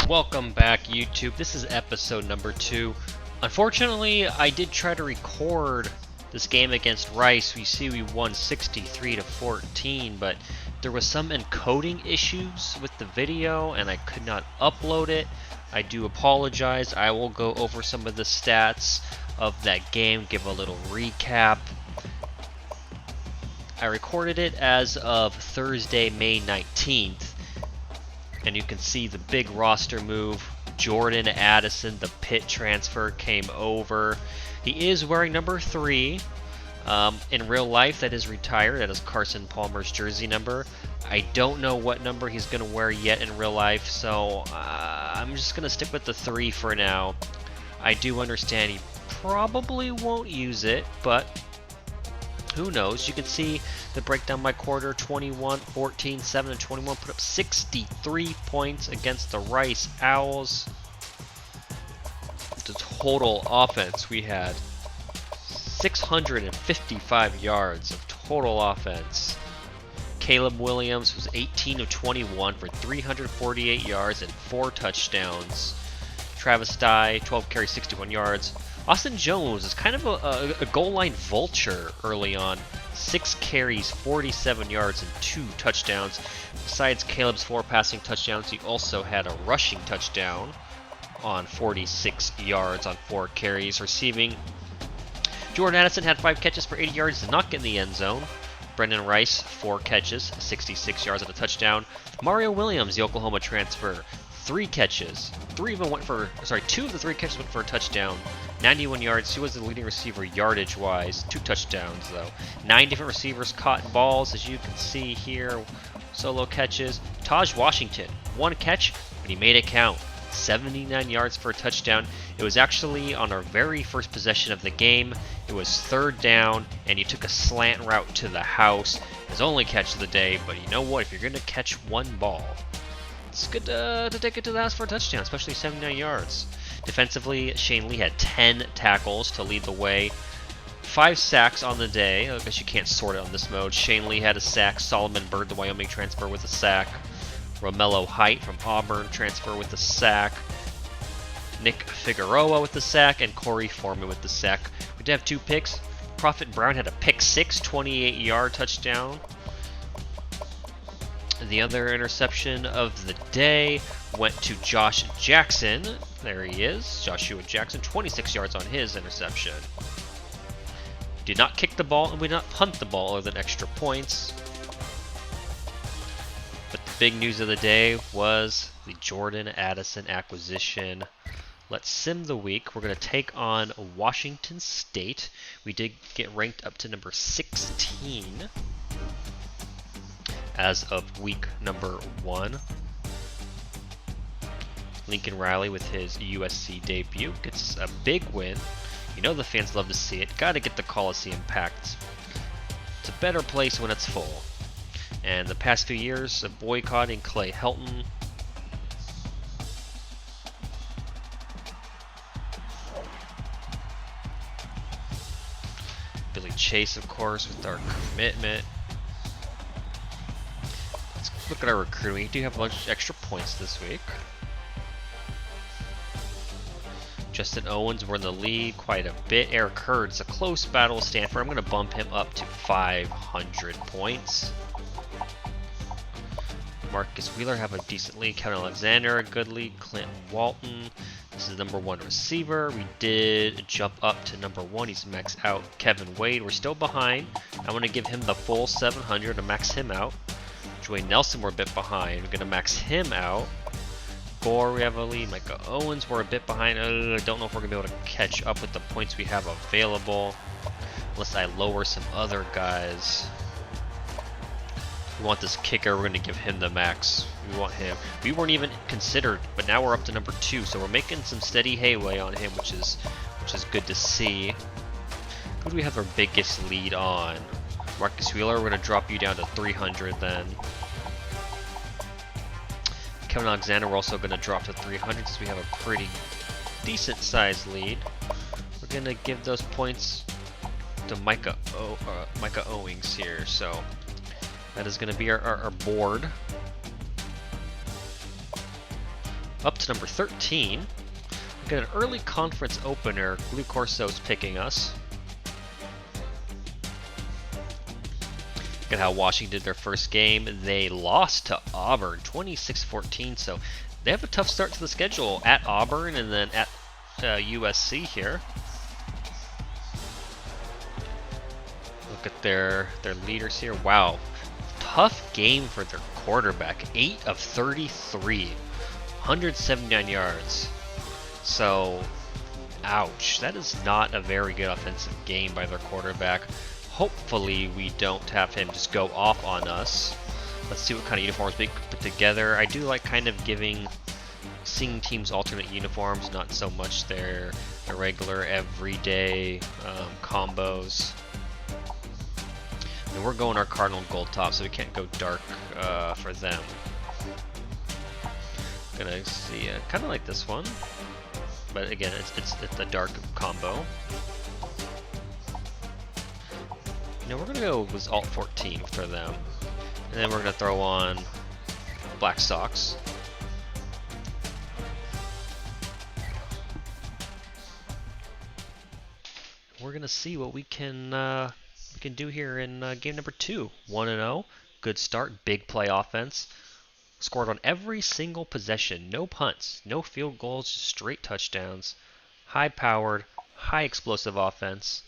Welcome back, YouTube. This is episode number 2. Unfortunately, I did try to record this game against Rice. We see we won 63-14, but there was some encoding issues with the video and I could not upload it. I do apologize. I will go over some of the stats of that game, give a little recap. I recorded it as of Thursday, May 19th. And you can see the big roster move. Jordan Addison, the pit transfer, came over. He is wearing number 3. In real life, that is retired. That is Carson Palmer's jersey number. I don't know what number he's going to wear yet in real life, so I'm just going to stick with the 3 for now. I do understand he probably won't use it, but who knows? You can see the breakdown by quarter: 21, 14, 7, and 21 put up 63 points against the Rice Owls. The total offense, we had 655 yards of total offense. Caleb Williams was 18 of 21 for 348 yards and 4 touchdowns. Travis Dye, 12 carries, 61 yards. Austin Jones is kind of a goal line vulture early on. 6 carries, 47 yards, and 2 touchdowns. Besides Caleb's 4 passing touchdowns, he also had a rushing touchdown on 46 yards on 4 carries. Receiving, Jordan Addison had 5 catches for 80 yards, did not get in the end zone. Brendan Rice, 4 catches, 66 yards and a touchdown. Mario Williams, the Oklahoma transfer, 3 catches. 2 of the 3 catches went for a touchdown. 91 yards. He was the leading receiver yardage-wise. 2 touchdowns, though. 9 different receivers caught balls, as you can see here. Solo catches. Taj Washington, 1 catch, but he made it count. 79 yards for a touchdown. It was actually on our very first possession of the game. It was 3rd down, and he took a slant route to the house. His only catch of the day, but you know what? If you're going to catch 1 ball, it's good to take it to the house for a touchdown, especially 79 yards. Defensively, Shane Lee had 10 tackles to lead the way. 5 sacks on the day. I guess you can't sort it on this mode. Shane Lee had a sack. Solomon Byrd, the Wyoming transfer, with a sack. Romello Height from Auburn transfer with a sack. Nick Figueroa with the sack. And Corey Foreman with the sack. We did have 2 picks. Prophet Brown had a pick 6, 28-yard touchdown. The other interception of the day went to Josh Jackson. There he is, Joshua Jackson, 26 yards on his interception. Did not kick the ball and we did not punt the ball other than extra points. But the big news of the day was the Jordan Addison acquisition. Let's sim the week. We're going to take on Washington State. We did get ranked up to number 16 as of week number 1. Lincoln Riley with his USC debut gets a big win. You know the fans love to see it. Got to get the Coliseum packed. It's a better place when it's full. And the past few years of boycotting Clay Helton, Billy Chase, of course, with our commitment. Let's look at our recruiting. We do have a bunch of extra points this week. Justin Owens, we're in the lead quite a bit. Eric Hurd, it's a close battle with Stanford. I'm going to bump him up to 500 points. Marcus Wheeler have a decent lead. Kevin Alexander, a good lead. Clinton Walton, this is number 1 receiver. We did jump up to number 1. He's maxed out. Kevin Wade, we're still behind. I want to give him the full 700 to max him out. Joey Nelson, we're a bit behind. We're going to max him out. Gore, we have a lead. Micah Owens, we're a bit behind. I don't know if we're going to be able to catch up with the points we have available. Unless I lower some other guys. We want this kicker. We're going to give him the max. We want him. We weren't even considered, but now we're up to number 2. So we're making some steady hayway on him, which is good to see. Who do we have our biggest lead on? Marcus Wheeler, we're going to drop you down to 300 then. Kevin Alexander, we're also going to drop to 300 since we have a pretty decent sized lead. We're going to give those points to Micah Owings here. So that is going to be our board. Up to number 13. We got an early conference opener. Blue Corso's picking us. Look at how Washington did their first game. They lost to Auburn 26-14, so they have a tough start to the schedule at Auburn and then at USC here. Look at their leaders here. Wow. Tough game for their quarterback. 8 of 33. 179 yards. So, ouch. That is not a very good offensive game by their quarterback. Hopefully we don't have him just go off on us. Let's see what kind of uniforms we can put together. I do like kind of seeing teams alternate uniforms, not so much their regular everyday combos. And we're going our Cardinal Gold top, so we can't go dark for them. Gonna see, kind of like this one, but again, it's the dark combo. We're gonna go with Alt 14 for them, and then we're gonna throw on black socks. We're gonna see what we can do here in game number 2. 1-0, good start, big play offense. Scored on every single possession, no punts, no field goals, just straight touchdowns. High-powered, high-explosive offense.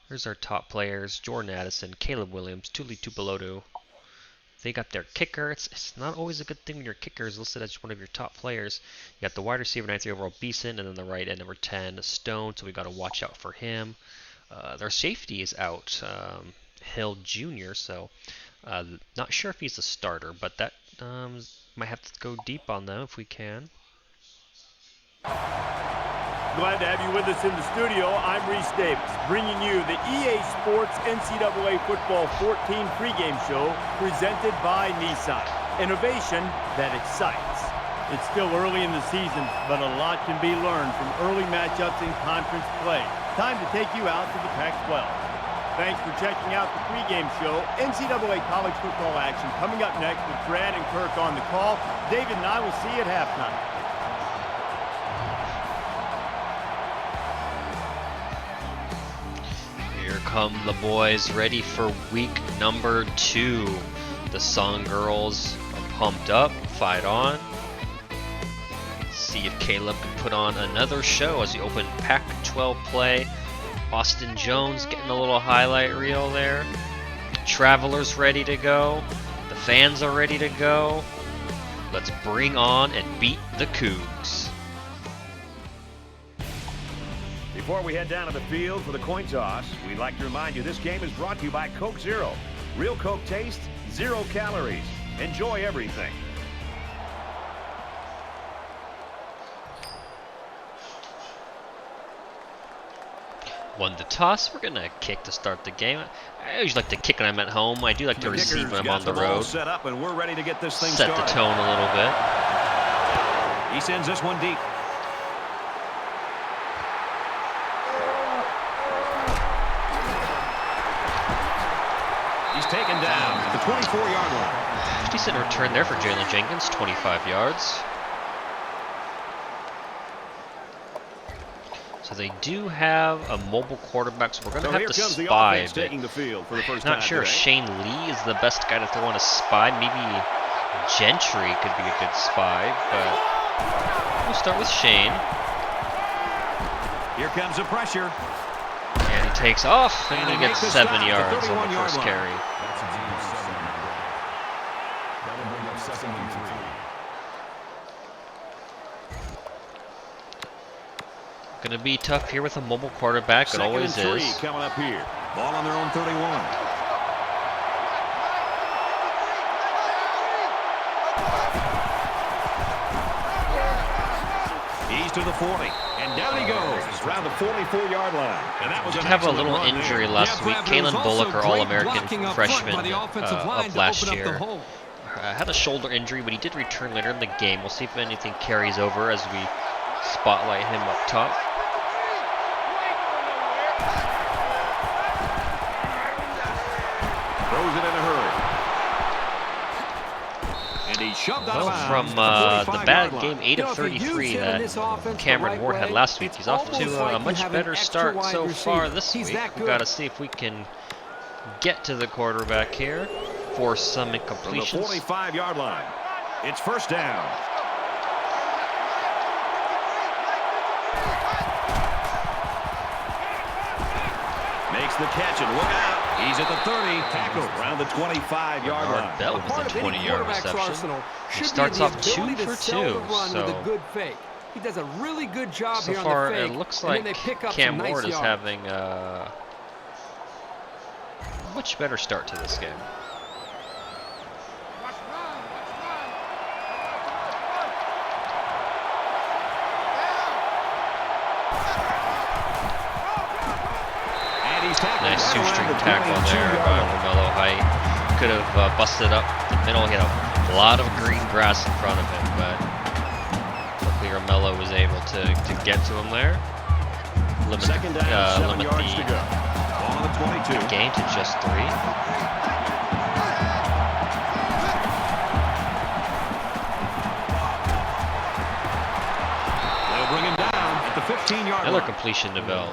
Here's our top players: Jordan Addison, Caleb Williams, Tuli Tupelodu. They got their kicker. It's not always a good thing when your kicker is listed as one of your top players. You got the wide receiver, 93 overall, Beeson, and then the right end, number 10, Stone, so we got to watch out for him. Their safety is out, Hill Jr., so not sure if he's a starter, but that might have to go deep on them if we can. Glad to have you with us in the studio. I'm Reese Davis, bringing you the EA Sports NCAA Football 14 pregame show presented by Nissan. Innovation that excites. It's still early in the season, but a lot can be learned from early matchups in conference play. Time to take you out to the Pac-12. Thanks for checking out the pregame show. NCAA college football action coming up next with Brad and Kirk on the call. David and I will see you at halftime. Here come the boys, ready for week number 2. The Sun Girls are pumped up, fight on. See if Caleb can put on another show as we open Pac-12 play. Austin Jones getting a little highlight reel there. Travelers ready to go. The fans are ready to go. Let's bring on and beat the Cougs. Before we head down to the field for the coin toss, we'd like to remind you this game is brought to you by Coke Zero. Real Coke taste, 0 calories. Enjoy everything. Won the toss. We're going to kick to start the game. I usually like to kick when I'm at home. I do like to receive when I'm on the road. Set up and we're ready to get this thing Set started. the tone a little bit. He sends this one deep. He's taken down at the 24-yard line. Decent return there for Jalen Jenkins, 25 yards. So they do have a mobile quarterback, so we're going to have to spy. Taking the field for the first Not time sure if today. Shane Lee is the best guy to throw on a spy. Maybe Gentry could be a good spy, but we'll start with Shane. Here comes the pressure. And he takes off, and he gets 7 stop, yards the on the first 31-yard carry. That's a deep 7. That'll bring up 2nd and 3. Going to be tough here with a mobile quarterback. It 2nd always and 3 is. coming up here. Ball on their own 31. He's to the 40. And down he goes around the 44-yard line. And that was Did an have a excellent little run injury there. last week. Kalen Bullock, our All-American freshman up up last year, had a shoulder injury, but he did return later in the game. We'll see if anything carries over as we spotlight him up top. Throws it in a hurry. And he shoved out Well, of from bounds. the bad game 8 of 33 that Cameron Ward had last week, he's off to a much better start so far this week. We've got to see if we can get to the quarterback here, force some incompletions. From the 45-yard line, it's first down. Makes the catch and look out. He's at the 30, tackled around the 25-yard line. That was a 20-yard reception. He starts off 2 for 2, so he does a really good job so here far on the fake, it looks like Cam Ward is having a much better start to this game. Nice two-string tackle there by Romello Height. Could have busted up the middle. He had a lot of green grass in front of him, but luckily Romello was able to get to him there. Limit the gain to just 3. They'll bring him down at the 15-yard line. Another completion to Bell.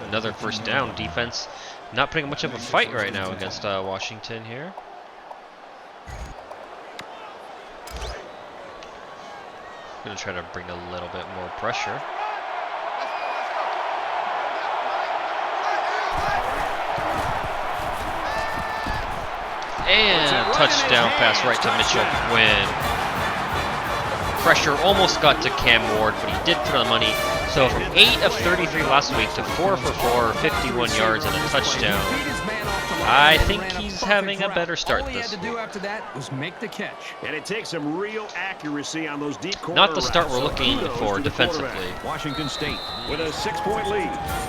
Another first down. Defense not putting much of a fight right now against Washington here. Gonna try to bring a little bit more pressure. And touchdown pass right to Mitchell Quinn. Pressure almost got to Cam Ward, but he did put on the money. So from 8 of 33 last week to 4 for 4, 51 yards and a touchdown. I think he's having a better start this week. All he had to do after that was make the catch. And it takes some real accuracy on those deep corner Not the start we're routes. looking So for kudos to the defensively. quarterback. Washington State with a 6-point lead.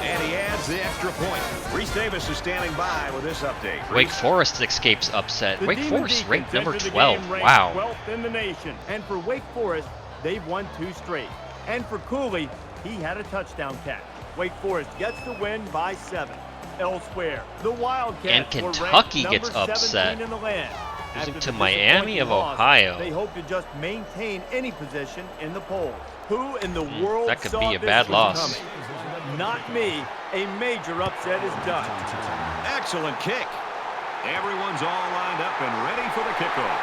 And he adds the extra point. Reese Davis is standing by with this update. Wake Forest escapes upset. The Wake Demon Forest Deacons ranked number enter the 12. game ranked Wow. 12th in the nation. And for Wake Forest, they've won 2 straight. And for Cooley, he had a touchdown catch. Wake Forest gets the win by 7. Elsewhere, the Wildcats And were Kentucky ranked gets number upset. 17 in the land. Losing After to the Miami of disappointing loss, Ohio. They hope to just maintain any position in the polls. Who in the world that could saw be a this bad one loss. coming? Not me. A major upset is done. Excellent kick. Everyone's all lined up and ready for the kickoff.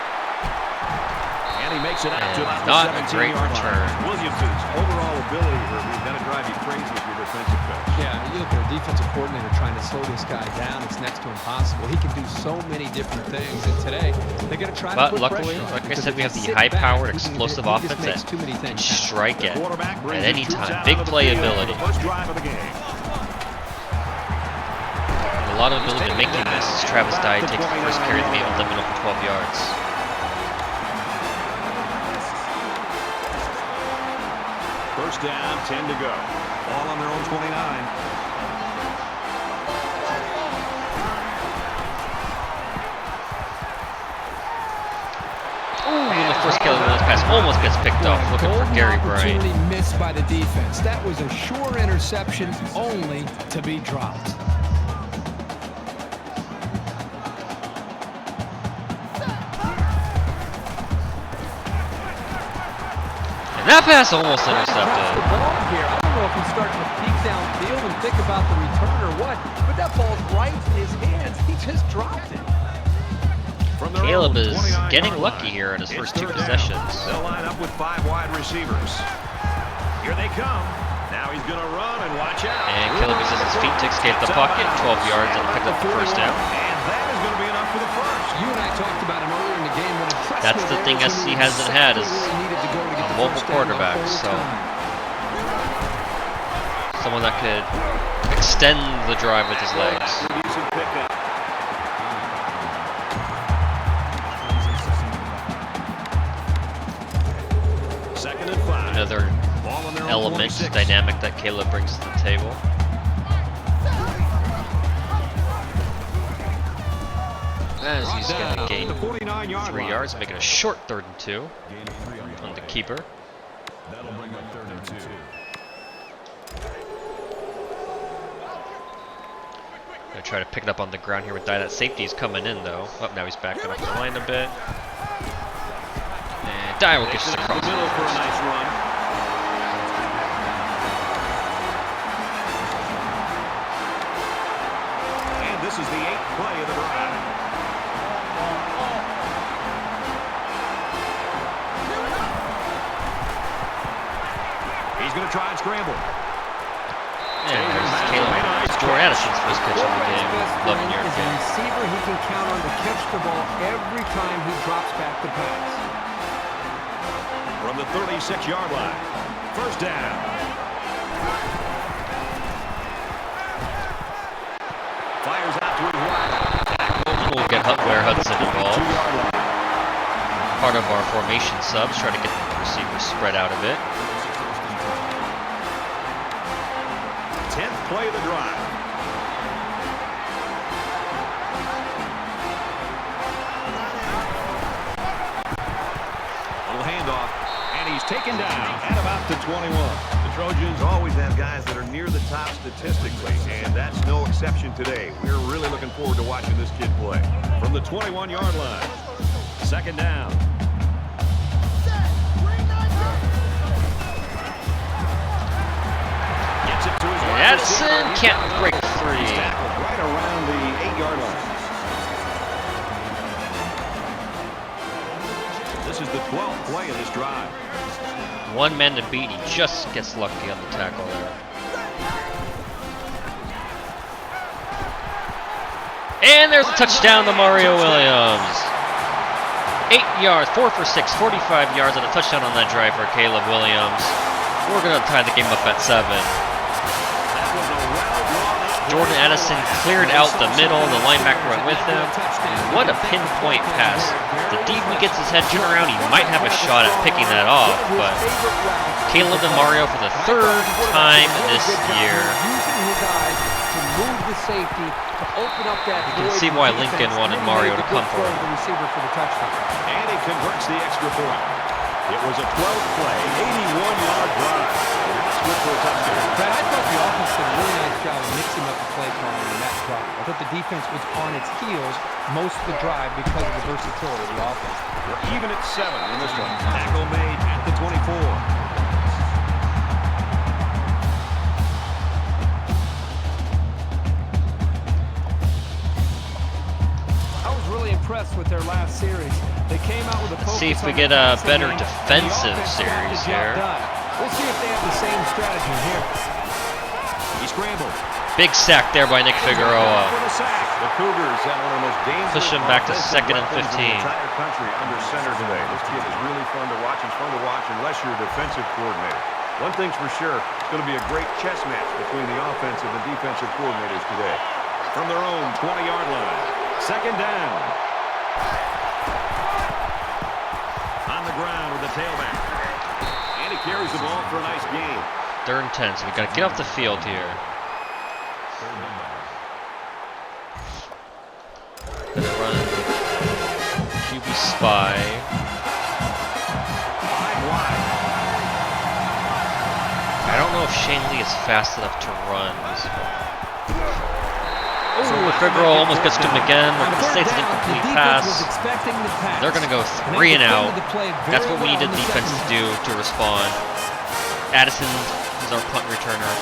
And he makes it out to about Not the a great 17-yard return. line. Williams' overall ability here is going to drive you crazy if you're a defensive coach. Yeah, you look at a defensive coordinator trying to slow this guy down. It's next to impossible. He can do so many different things. And today, they're going to try to But put luckily, pressure on him, like I because said, if we you have the sit high-powered, back, explosive he just offense makes that too many can things happen. strike The at quarterback brings any his troops time. out Big onto the field for playability. the first drive of the game. A lot of ability to make him miss as Travis Dye takes the first carry of the game and limit him for 12 yards. First down, 10 to go. All on their own 29. And the first Caleb Williams pass almost gets picked off. Looking for Gary Bryant. Opportunity missed by the defense. That was a sure interception, only to be dropped. And that pass almost intercepted. The ball here. I don't know if he's starting to peek downfield and think about the return or what, but that ball's right in his hands. He just dropped it. From their Caleb own is 29-yard getting line. lucky here in his It's first 2 third down. possessions. They'll line up with 5 wide receivers. Here they come. Now he's going to run and watch out. And Caleb uses his feet to escape the pocket. 12 yards and pick up the first down. And that is going to be enough for the first. You and I talked about him earlier in the game. When That's the thing SC hasn't had is a mobile quarterback. So someone that could extend the drive with his legs. Decent pickup. Second and 5. Another Ball on their own element, 46. dynamic that Caleb brings to the table. As he's going to gain The 49-yard 3 line. yards, making a short 3rd and 2 Gaining 3 on the on the play. keeper. That'll bring up 3rd and 2. Gonna try to pick it up on the ground here with Dye. That safety is coming in though. Oh, now he's backing up the line a bit. McDowell gets Takes it across up the middle for a nice run. And this is the 8th play of the drive. He's going to try and scramble. And there's Caleb. Addison's first catch of the game. 11-yard As a receiver, he can count on to catch the ball every time he drops back to pass. From the 36-yard line. First down. Fires out to his right. We'll get Ware Hudson involved. Part of our formation subs, try to get the receivers spread out a bit. 10th play of the drive. Little handoff, and he's taken down at about the 21. The Trojans always have guys that are near the top statistically, and that's no exception today. We're really looking forward to watching this kid play. From the 21-yard line, second down. Addison can't break free. Right around the 8-yard line. This is the 12th play of this drive. One man to beat, he just gets lucky on the tackle there. And there's a touchdown to Mario Williams. 8 yards, 4 for 6, 45 yards, and a touchdown on that drive for Caleb Williams. We're going to tie the game up at 7. Jordan Addison cleared out the middle, the linebacker went with him. What a pinpoint pass. The DB gets his head turned around, he might have a shot at picking that off, but Caleb and Mario for the 3rd time this year. Using his eyes to move the safety to open up that. You can see why Lincoln wanted Mario to come for him. The receiver for the touchdown. And he converts the extra point. It was a 12th play, 81-yard drive. That's good for a touchdown. Brad, I thought the offense did a really nice job of mixing up the play calling in that drive. I thought the defense was on its heels most of the drive because of the versatility of the offense. We're even at 7 in this one. Tackle made at the 24. I was really impressed with their last series. They came out with a focus. Let's see if we get a better defensive series here. We'll see if they have the same strategy here. He scrambled. Big sack there by Nick Figueroa. The Cougars have one of the most dangerous. Push him back to 2nd and 15. The entire country under center today. This kid is really fun to watch. He's fun to watch unless you're a defensive coordinator. One thing's for sure, it's going to be a great chess match between the offensive and defensive coordinators today. From their own 20-yard line, second down. On the ground with the tailback. And he carries the ball for a nice gain. 3rd and 10, so we got to get off the field here. Gonna run QB spy. 5 wide. I don't know if Shane Lee is fast enough to run. Oh, Figueroa almost gets to him again. We're going to say it's an incomplete pass. They're going to go 3 and out. That's what we need the defense to do to respond. Addison is our punt returner.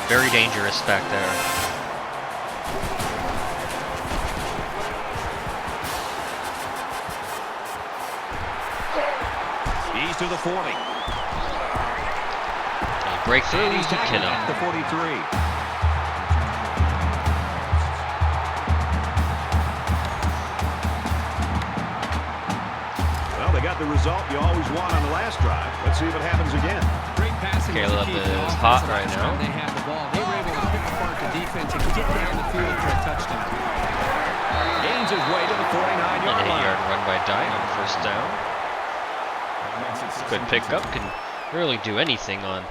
Very dangerous back there. He's to the 40. Breakthrough to Kinham. The 43. Well, they got the result you always want on the last drive. Let's see if it happens again. Caleb is hot right now. They had the ball. They were able to pick apart the defense and get down the field for a touchdown. Gains his way to the 49-yard An line. 8-yard run by Dye on 1st down. Good pickup. Can really do anything on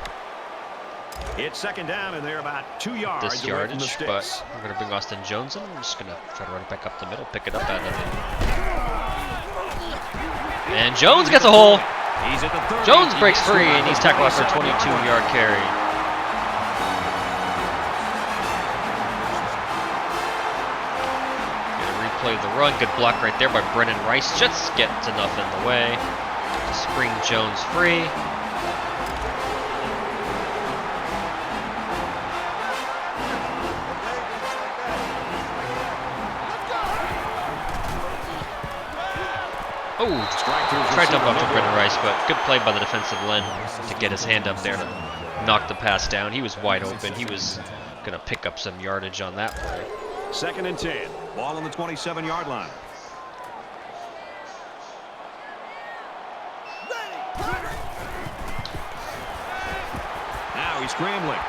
It's second down, and they're about 2 yards this away from the yardage, but sticks. we're going to bring Austin Jones in. We're just going to try to run it back up the middle, pick it up out of it. And Jones gets a hole. He's at the 30. Jones breaks free, and he's tackled after a 22-yard carry. Gonna replay the run. Good block right there by Brennan Rice. Just gets enough in the way. Spring Jones free. Oh, tried to bump to Brendan Rice, but good play by the defensive end to get his hand up there to knock the pass down. He was wide open. He was going to pick up some yardage on that play. 2nd and 10. Ball on the 27-yard line. Now he's scrambling.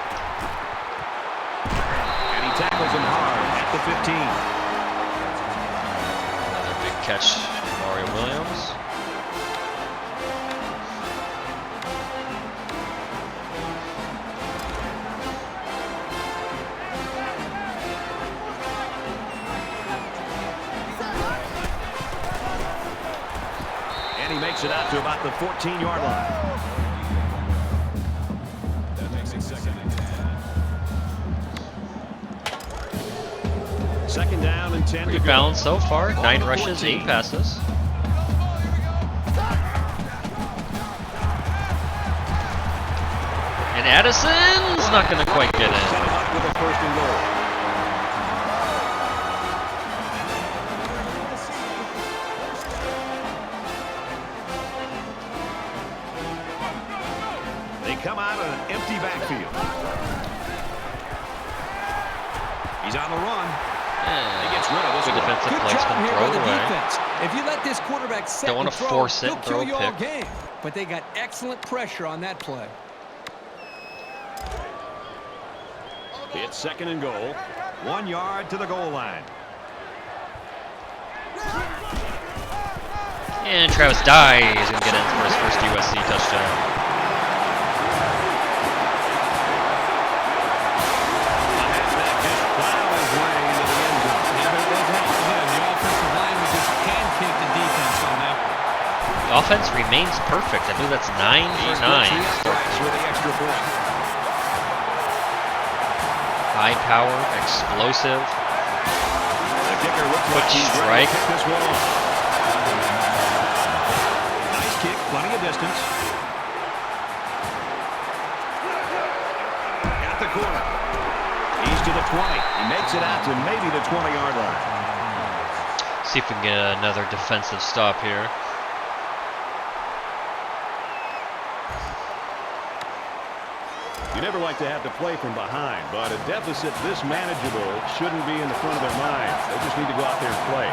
And he tackles him hard at the 15. Another big catch from Mario Williams. And he makes it out to about the 14-yard line. That makes it 2nd and 10. 2nd down and 10 to Pretty go. balanced so far. 9 rushes, 8 passes. And Addison's not going to quite get Set in. him up with a 1st and goal. They come out on an empty backfield. He's on the run. He gets rid of this Good one. defensive Good job placement, here throw by the it away. defense. If you let this quarterback set Don't wanna and throw, force it, he'll throw kill you all pick. game. But they got excellent pressure on that play. It's 2nd and goal. 1 yard to the goal line. And Travis Dye is going to get in for his first USC touchdown. The offense remains perfect. I believe that's 9 for 9. High power, explosive, quick strike. Nice kick, plenty of distance. At the corner. He's to the 20. He makes it out to maybe the 20-yard line. See if we can get another defensive stop here. You never like to have to play from behind, but a deficit this manageable shouldn't be in the front of their minds. They just need to go out there and play.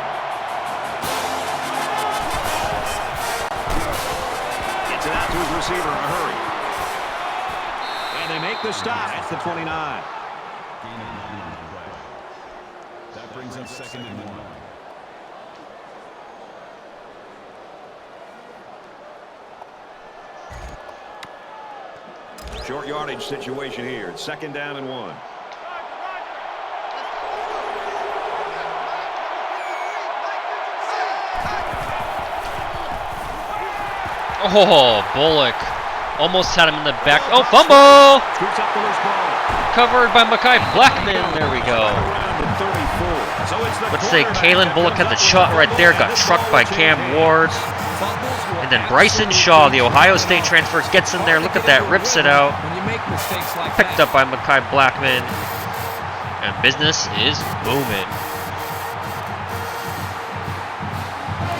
Gets it out to his receiver in a hurry. And they make the stop. That's the 29. That brings up 2nd and 1. Short yardage situation here. It's 2nd down and 1. Oh, Bullock almost had him in the back. Oh, fumble! Scoops up the loose ball. Covered by Mekhi Blackman. There we go. Around to 34. So it's the Let's say quarterback Kalen that Bullock comes had the up shot with right the there, ball. got This trucked by one Cam change. Ward. And then Bryson Shaw, the Ohio State transfer, gets in there. Look at that, rips it out. When you make mistakes like Picked that. up by Mekhi Blackman. And business is booming.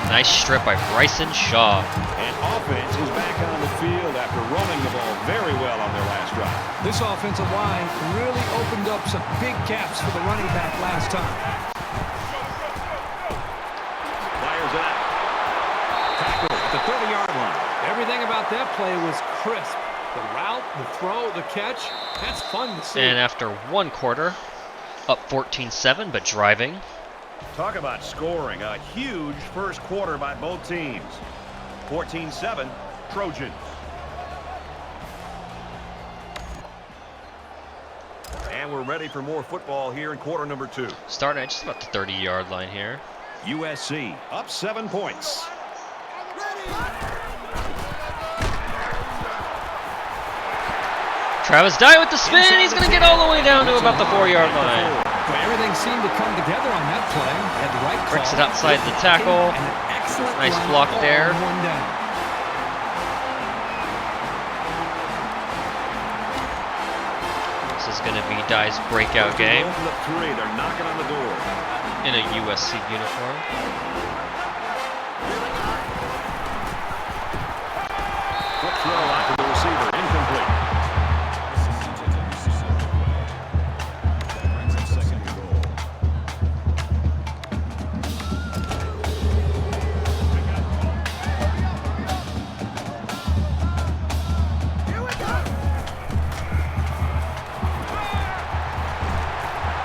Nice strip by Bryson Shaw. And offense is back on the field after running the ball very well on their last drive. This offensive line really opened up some big gaps for the running back last time. Fires it out. Tackle at the 30-yard line. Everything about that play was crisp. The route, the throw, the catch. That's fun to see. And after one quarter, up 14-7, but driving. Talk about scoring. A huge first quarter by both teams. 14-7, Trojans. And we're ready for more football here in quarter number 2. Starting at just about the 30-yard line here. USC up 7 points. Travis Dye with the spin. He's going to get all the way down to about the 4-yard line. Boy, everything seemed to come together on that play. Had the right call. Bricks it outside the tackle. And an excellent Nice run block all there. on one down. This is going to be Dye's breakout game From the 3, they're knocking on the door. in a USC uniform. Quick throw out to the receiver, incomplete. Brings up second and goal.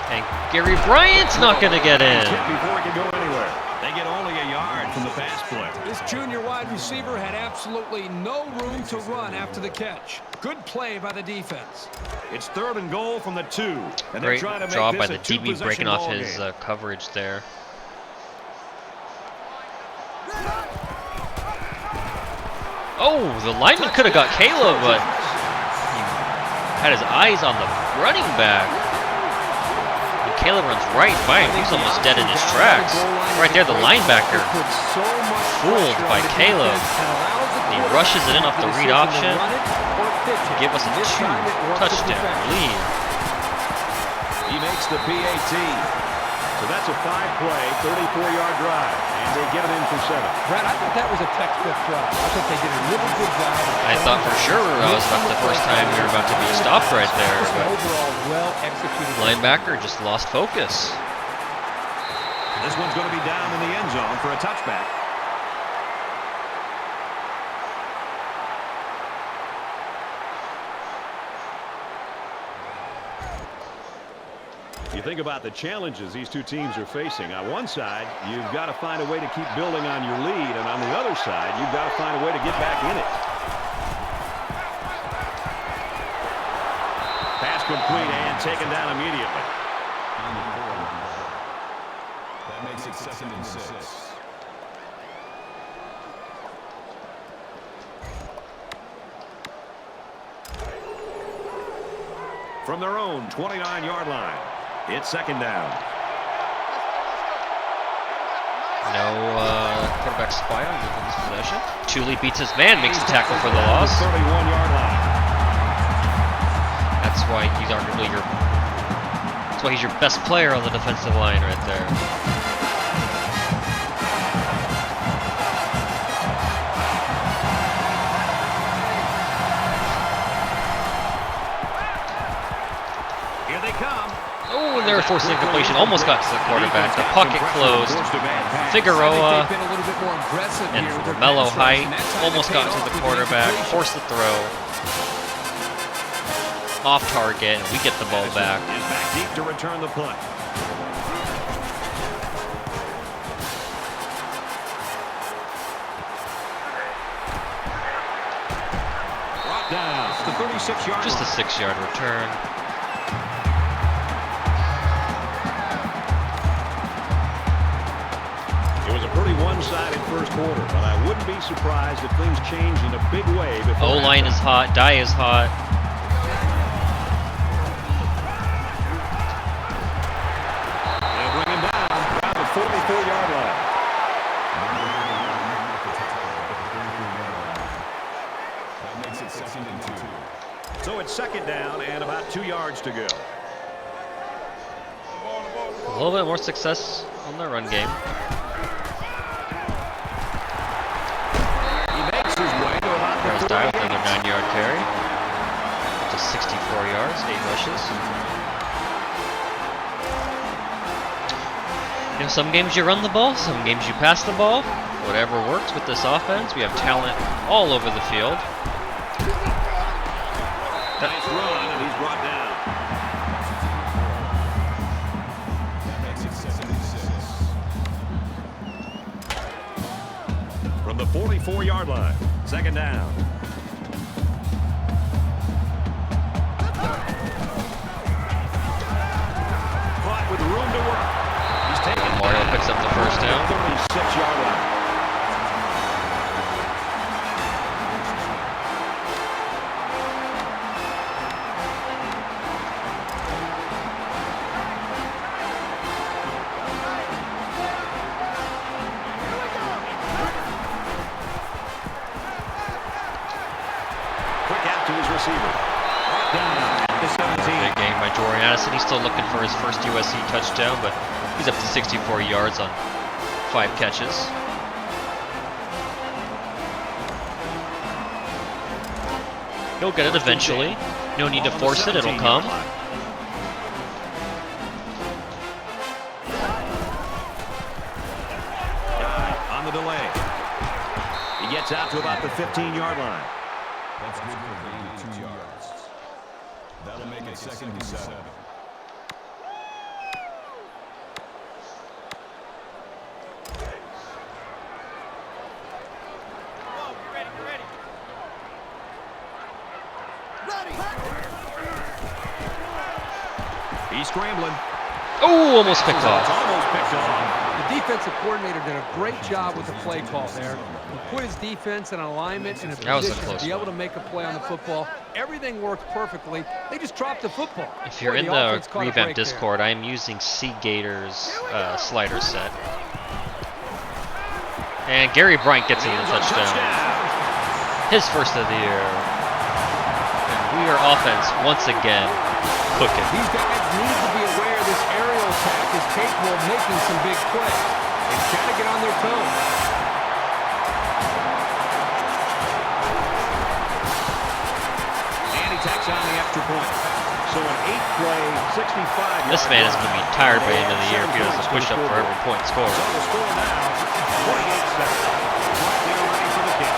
And Gary Bryant's not going to get in. Before he can go anywhere. They get only a yard from the pass play. This junior wide receiver had absolutely no room to run after the catch. Good play by the defense. It's 3rd and goal from the 2. And they're Great trying to make job this by a the DB two-possession breaking off ball his game. coverage there. Oh, the lineman could have got Caleb, but he had his eyes on the running back. And Caleb runs right by him. He's almost dead in his tracks. Right there, the linebacker fooled by Caleb. He rushes it in off the read option to give us a 2-touchdown lead. He makes the PAT. So that's a 5-play, 34-yard drive. And they get it in for 7. Brad, I thought that was a textbook drive. I thought they did a really good job. I thought for sure that was about the first time we were about to be stopped right there. Just an But overall well executed. linebacker just lost focus. This one's going to be down in the end zone for a touchback. You think about the challenges these two teams are facing. On one side, you've got to find a way to keep building on your lead, and on the other side, you've got to find a way to get back in it. Pass complete and taken down immediately. That makes it 2nd and 6. From their own 29-yard line, it's 2nd down. No quarterback spy on this possession. Thule beats his man, makes the tackle for the loss. 31-yard line. That's why he's arguably that's why he's your best player on the defensive line right there. Here they come. Oh, and they're forcing a completion. Almost got to the quarterback. The pocket closed. Figueroa Been a little bit more aggressive and here with their Mello pass rush, Height and that time almost it got paid to off the with quarterback. completion. Forced the throw. Off target, and we get the ball back. Is back deep to return the punt. Brought down to the 36-yard Just a line. 6-yard return. It was a pretty one-sided first quarter, but I wouldn't be surprised if things change in a big way before O-line is hot. Dye is hot. They'll bring him down around the 44-yard line. That makes it 2nd and 2. So it's 2nd down and about 2 yards to go. A little bit more success on the run game. He makes his way to about There's the Dye 48. with another 9-yard carry. Up to 64 yards, 8 rushes. You know, some games you run the ball, some games you pass the ball. Whatever works with this offense. We have talent all over the field. Nice run, and he's brought down. That makes it 2nd and 6. From the 44-yard line, 2nd down. Caught with room to work. He's taken Mario picks up the first down. 36-yard line. Quick out to his receiver. Brought down at the 7 Big game by Jordan Addison. He's still looking for his first USC touchdown, but he's up to 64 yards on 5 catches. He'll get it eventually. No need to force it, it'll come. On the delay. He gets out to about the 15-yard line. That's good for a gain of 2 yards. That'll make it 2nd and 7. He's scrambling. Oh, almost picked off. Almost picked off. The defensive coordinator did a great job with the play call there. He put his defense in alignment and a position to be able to make a play on the football. Everything worked perfectly. They just dropped the football. If you're in the Revamp Discord, I'm using Seagator's slider set. And Gary Bryant gets into the touchdown. His first of the year. And we are offense once again cooking. These guys need to be aware this aerial attack is capable of making some big plays. They've got to get on their toes. And he tacks on the extra point. So an 8-play, 65-yard. This man is going to be tired by the end of the year if he doesn't push up for every point scored. So the score now, 28-7. They're ready for the kick.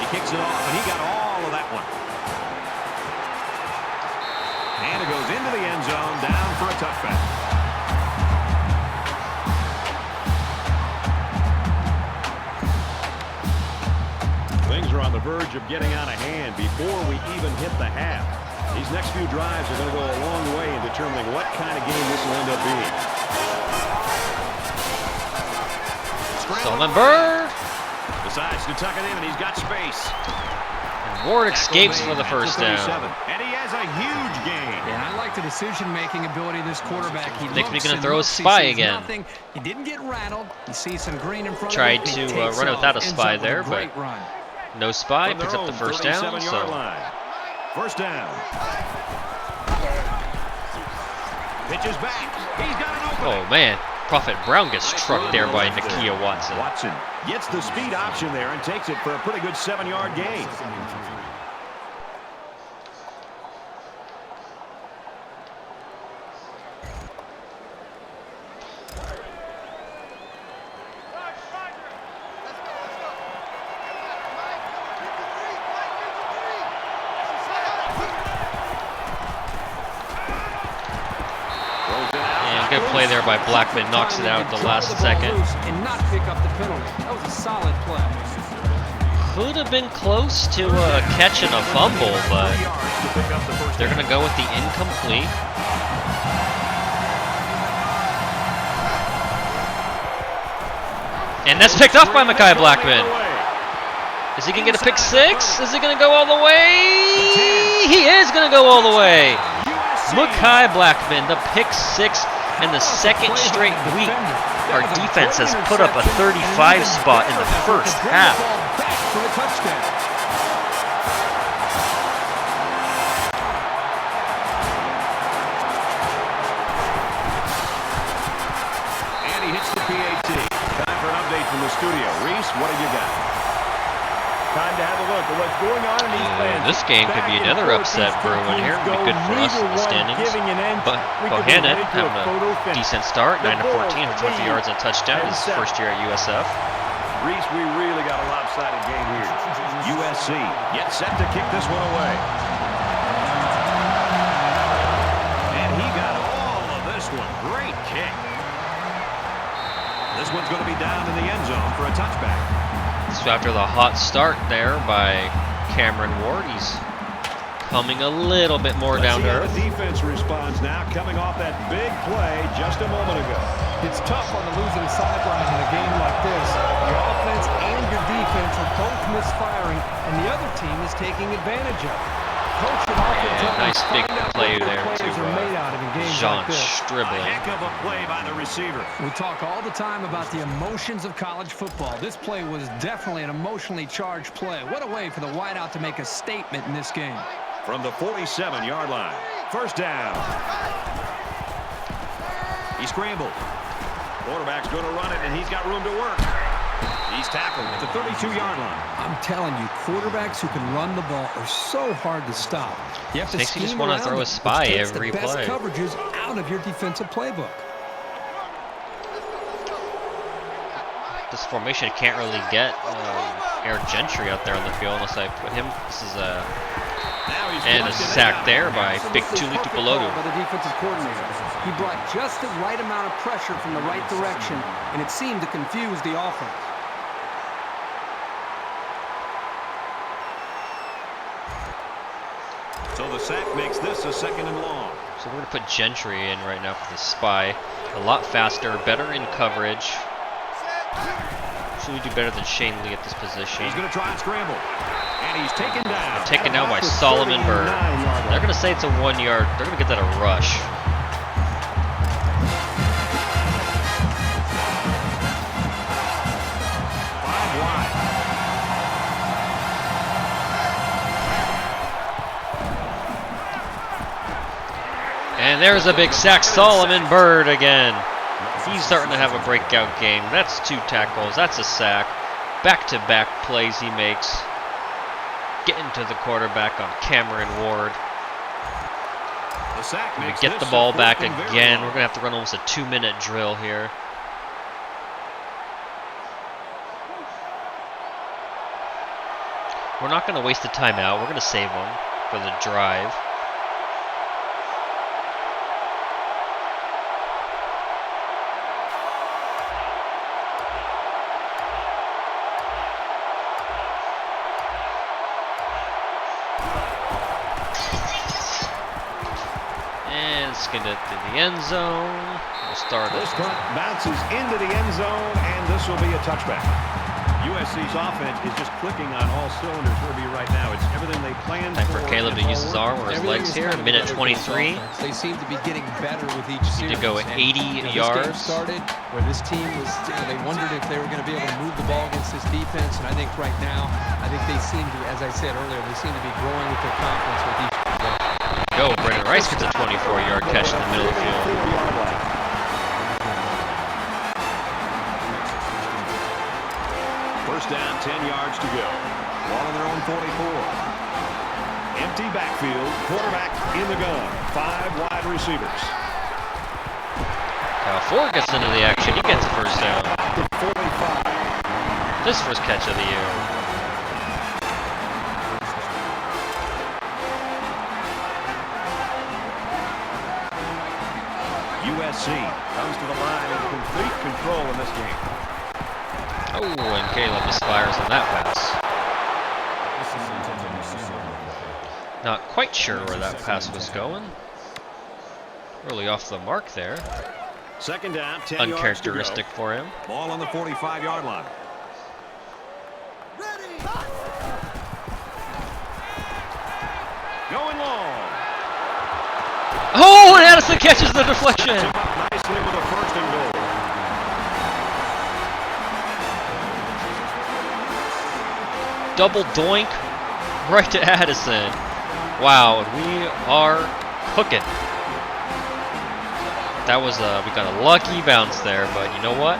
He kicks it off, and he got all of that one. And it goes into the end zone, down for a touchback. Things are on the verge of getting out of hand before we even hit the half. These next few drives are going to go a long way in determining what kind of game this will end up being. Solomon Bird Decides to tuck it in, and he's got space. and Ward escapes for the first down. And he has a huge gain. Yeah, I like the decision-making ability of this quarterback. He Nick looks gonna and throw a looks, he spy sees again. nothing. He didn't get rattled. He sees some green in front Tried of him. to He takes run it off, without a ends spy up with there, great but run. no spy, From their picks up the own first down. 37-yard So line. First down. Pitches back. He's got an opening. oh man, Prophet Brown gets struck there by Nakia Watson. Watson gets the speed option there and takes it for a pretty good 7-yard gain. And good play there by Blackman, knocks it out at the last second. And not pick up the penalty. That was a solid play. Could have been close to a catch and a fumble, but they're going to go with the incomplete. And that's picked off by Mekhi Blackman. Is he going to get a pick six? Is he going to go all the way? He is going to go all the way. Mekhi Blackman, the pick six, and the second straight week our defense has put up a 35 spot in the first half. For a touchdown. And he hits the PAT. Time for an update from the studio. Reese, what have you got? Time to have a look at what's going on in East Lansing. This game could be another upset brewing here. It'd be good for us in the standings. But Bohannon having a decent start, 9 of 14 for 20 yards and a touchdown. His first year at USF. Reese, we really got a lopsided game here. USC gets set to kick this one away. And he got all of this one. Great kick. This one's going to be down in the end zone for a touchback. So after the hot start there by Cameron Ward, he's coming a little bit more down to earth. The defense responds now, coming off that big play just a moment ago. It's tough on the losing sideline in a game like this. Your offense and your defense are both misfiring, and the other team is taking advantage of it. Coach should often tell them, Nice big find out play what there your players to are made out of in games Jean like this. A Stribling. heck of a play by the receiver. We talk all the time about the emotions of college football. This play was definitely an emotionally charged play. What a way for the wideout to make a statement in this game. from the 47-yard line. First down. He scrambled. Quarterback's going to run it, and he's got room to work. He's tackled at the 32-yard line. I'm telling you, quarterbacks who can run the ball are so hard to stop. You have to Makes you just scheme want to around throw a them, spy which takes every the best play. coverages out of your defensive playbook. This formation can't really get Eric Gentry out there on the field unless I put him. This is and a sack there by Big Tuli Tupelodu. By the defensive coordinator. He brought just the right amount of pressure from the right direction, and it seemed to confuse the offense. So the sack makes this a 2nd and long. So we're going to put Gentry in right now for the spy. A lot faster, better in coverage. Should we do better than Shane Lee at this position? He's going to try and scramble. And he's taken down. Taken down by Solomon Bird. They're going to say it's a 1 yard. They're going to get that a rush. And there's a big sack. Solomon Bird again. He's starting to have a breakout game. That's 2 tackles. That's a sack. Back-to-back plays he makes. Getting to the quarterback on Cameron Ward. The sack makes Get the ball back again. We're going to have to run almost a 2-minute drill here. We're not going to waste the timeout. We're going to save them for the drive. Skinned it through the end zone. We'll start it. This punt bounces into the end zone, and this will be a touchback. USC's offense is just clicking on all cylinders for me right now. It's everything they planned. Time for Caleb to use his arm or his legs here. Minute 23. They seem to be getting better with each series. Need to go 80 yards. This game started where this team was, they wondered if they were going to be able to move the ball against this defense, and I think right now, I think they seem to, as I said earlier, they seem to be growing with their confidence with each play. Go, Brendan Rice gets a 24-yard catch in the middle of the field. First down, 10 yards to go. Ball on their own 44. Empty backfield, quarterback in the gun. 5 wide receivers. Kyle Ford gets into the action. He gets a first down. 45. This first catch of the year. USC comes to the line in complete control in this game. Oh, and Caleb misfires on that pass. Not quite sure where that pass was going. Really off the mark there. Second down, 10 Uncharacteristic yards to go. for him. Ball on the 45-yard line. Going long. Oh, and Addison catches the deflection. Nicely with a 1st and goal. Double doink right to Addison. Wow, and we are cooking. That was we got a lucky bounce there, but you know what?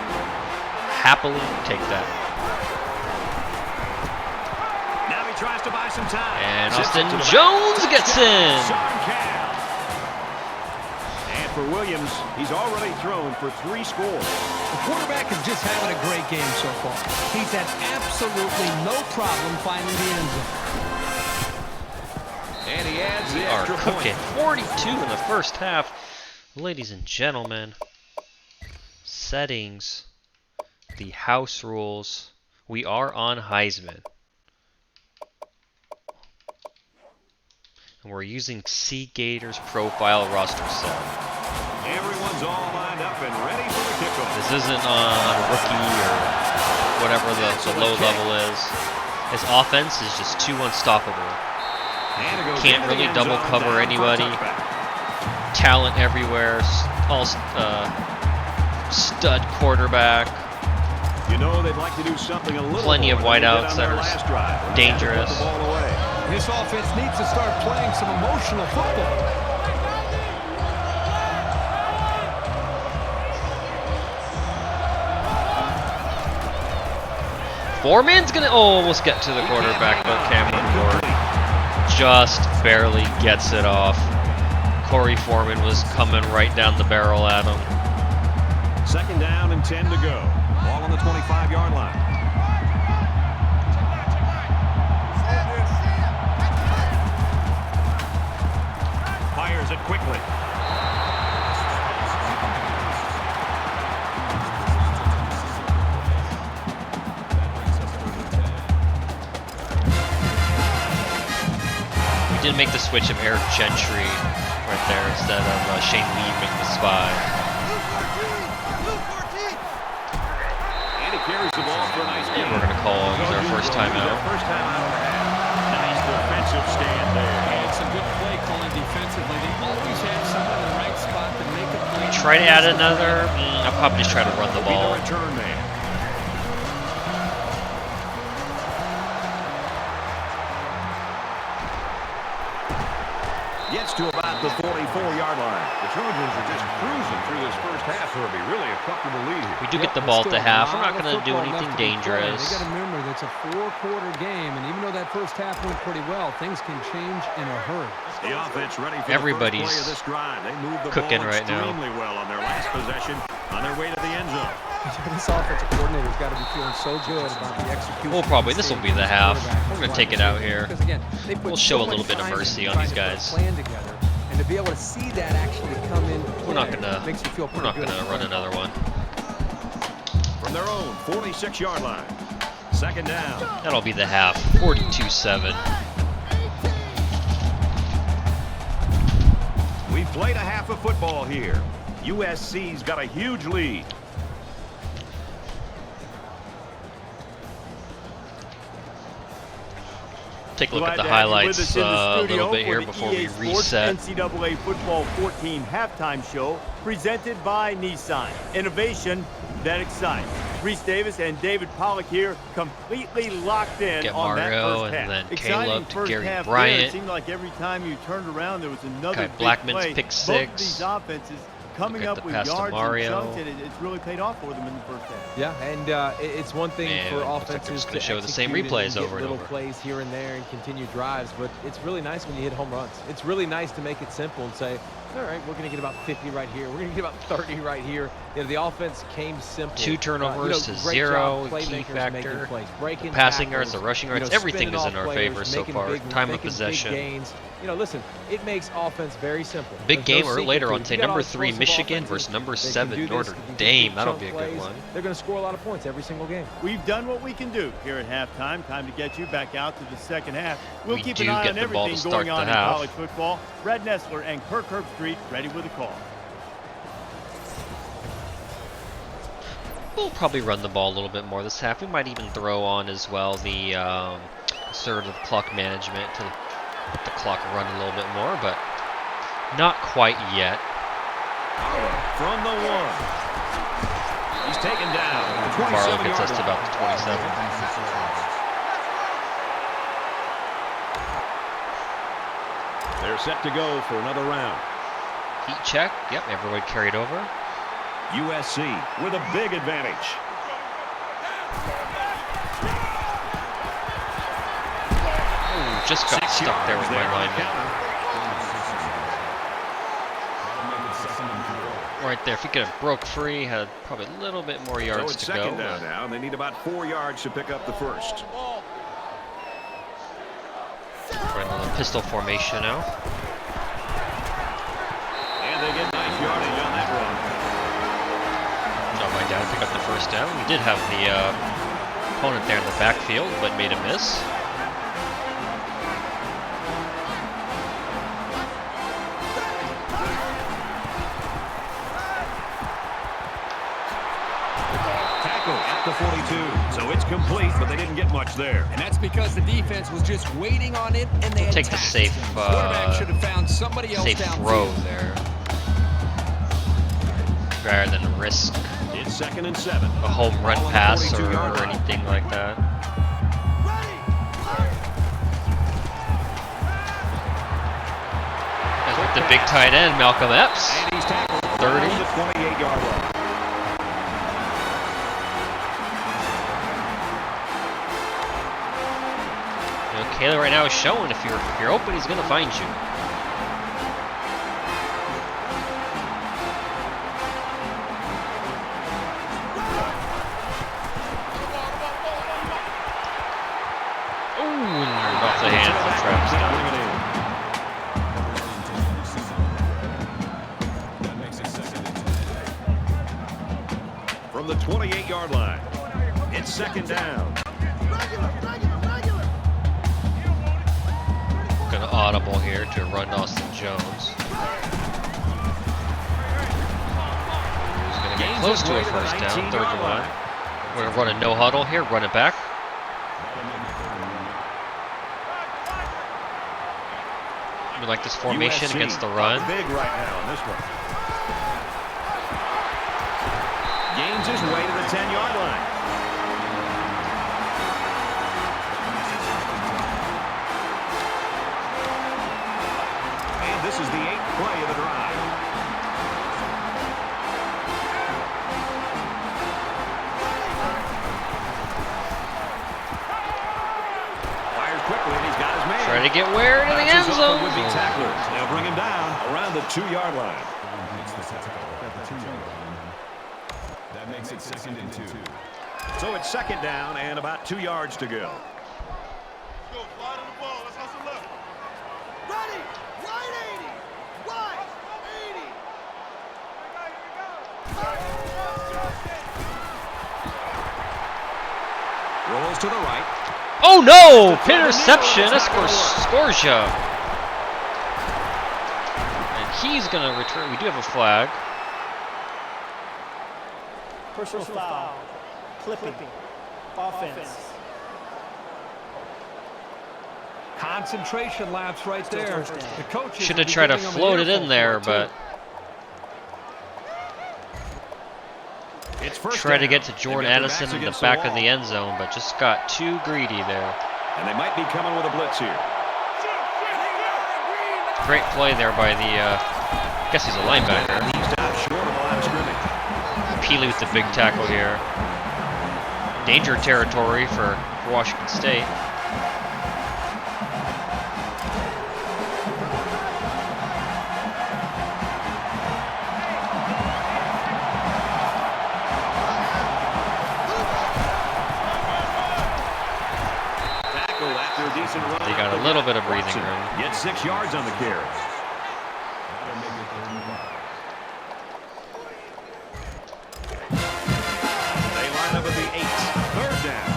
Happily take that. Now he tries to buy some time. And Austin Jones gets in. And for Williams, he's already thrown for 3 scores. The quarterback is just having a great game so far. He's had absolutely no problem finding the end zone. And he adds the We are extra cooking. point. 42 in the first half. Ladies and gentlemen, settings, the house rules. We are on Heisman. And we're using Seagator's profile roster set. Everyone's all lined up and ready for the kickoff. This isn't on rookie or whatever the low level is. His offense is just too unstoppable. And it goes Can't into the really end double zone, cover down for a anybody. touchback. Talent everywhere. All stud quarterback. You know they'd like to do something a little Plenty of more than they did wideouts on that their are last drive. dangerous. Put the ball away. This offense needs to start playing some emotional football. Foreman's gonna almost get to the quarterback, but Cameron Ward just barely gets it off. Corey Foreman was coming right down the barrel at him. 2nd down and 10 to go. Ball on the 25-yard line. Fires it quickly. We did make the switch of Eric Gentry right there instead of Shane Lee making the spy. And he carries the ball for a nice gain. And we're going to call it our first timeout. First time out of the half. Nice defensive stand there. And it's a good play calling defensively. They always have someone in the right spot to make a play. Try to add another. I'll probably just try to run the ball. Return man. Gets to about the 44-yard line. The Trojans are just cruising through this first half, Herbie. Really a comfortable lead here. We do get the ball at the half. We're not going to do anything dangerous. They got to remember that's a 4-quarter game, and even though that first half went pretty well, things can change in a hurry. The offense ready for Everybody's the first play of this drive. They moved the cooking ball right now. extremely well on their last possession on their way to the end zone. This offensive coordinator's got to be feeling so good about the execution. We'll probably, this will be the half. We're going to take it out here. Because again, they put We'll show a so little much bit of time mercy into on these trying to put a guys. plan together, and to be able to see that actually come in, We're not gonna. makes you feel We're not pretty gonna good. run another one. From their own 46-yard line. 2nd down. That'll be the half. 42-7. We've played a half of football here. USC's got a huge lead. Take a look Glad at the to have you with highlights us in the a studio little bit for here the before EA we Sports reset. NCAA Football 14 halftime show presented by Nissan. Innovation that excites. Reese Davis and David Pollock here completely locked in Get on that Mario first half. and then Exciting Caleb to first Gary half there. Bryant. It seemed like every time you turned around there was another Kai big Blackman's play. pick Both six. of these offenses coming Look at up the with pass to yards and Mario. chunks, and it's really paid off for them in the first half. Yeah, and it's one thing Man, for looks like they're offenses just gonna to show the same execute replays and get over and little over. plays here and there and continue drives, but it's really nice when you hit home runs. It's really nice to make it simple and say, all right, we're going to get about 50 right here. We're going to get about 30 right here. You know, the offense came simple. 2 turnovers to great 0, job, key playmakers making factor. plays, breaking The passing tackles, yards, the rushing yards, you know, everything is spinning in our off favor players, so making far. big- Time of making big possession. gains. You know, listen, it makes offense very simple. Big There's no game or secret later to on it. today. You got all Number 3 explosive Michigan offenses versus number that can 7 do this, Notre that can get Dame. big That'll chunk be a good plays. one. They're going to score a lot of points every single game. We've done what we can do here at halftime. Time to get you back out to the second half. We'll We keep do an eye get on the ball to everything start going on the in half. college football. Brad Nessler and Kirk Herbstreit ready with a call. We'll probably run the ball a little bit more this half. We might even throw on as well the assertive clock management to let the clock run a little bit more, but not quite yet. From the 1. He's taken down. Barlow gets us to about the 27. They're set to go for another round. Heat check. Yep, everyone carried over. USC with a big advantage. Ooh, just got 6 stuck yards there with my on the lineman. counter. Right there. If he could have broke free, had probably a little bit more So yards it's to go. 2nd down now, and they need about 4 yards to pick up the first. Running a little pistol formation now. And they get nice yardage on that run. Job by down to pick up the first down. We did have the opponent there in the backfield, but made a miss. Tackle at the 42. So it's complete, but they didn't get much there. And that's because the defense was just waiting on it, and they Take the attacked. safe, Quarterback should have found somebody else safe downfield. throw there, rather than risk It's 2nd and 7. a home run Ball on the pass 42-yard or line. anything like that. the big tight end, Malcolm Epps. And he's tackled 30. around the 28-yard line. You know, Caleb right now is showing if you're open, he's gonna find you. Ooh, and off the hands of Travis Dye. From the 28-yard line, it's second down. Gonna audible here to run Austin Jones. He's gonna get close to a first down, third and one. We're gonna run a no huddle here, run it back. We like this formation USC against the run. Big right now in this one. Gains his way to the 10-yard line. And this is the 8th play of the drive. Fires quickly, and he's got his man. Try to get Ware into the end zone. Would be tacklers. They'll bring him down around the 2-yard line. That makes it 2nd and 2. So it's second down and about 2 yards to go. Go, fly to the ball. Let's hustle left. Ready. Right 80. Wide. 80. Rolls to the right. Oh no! Interception. That scores ya. And he's gonna return. We do have a flag. Personal foul. Clipping. Offense. Concentration lapse right there. The coach Should have tried to float it in there, but It's first tried to down. get to Jordan They've got their Addison backs in the against back wall. of the end zone, but just got too greedy there. And they might be coming with a blitz here. Great play there by the, I guess he's a linebacker. He's down short of the line of scrimmage. Peely with the big tackle here. Danger territory for Washington State. Tackle after a decent run. They got a little bit of breathing room. Get 6 yards on the carry. They line up at the 8. Third down.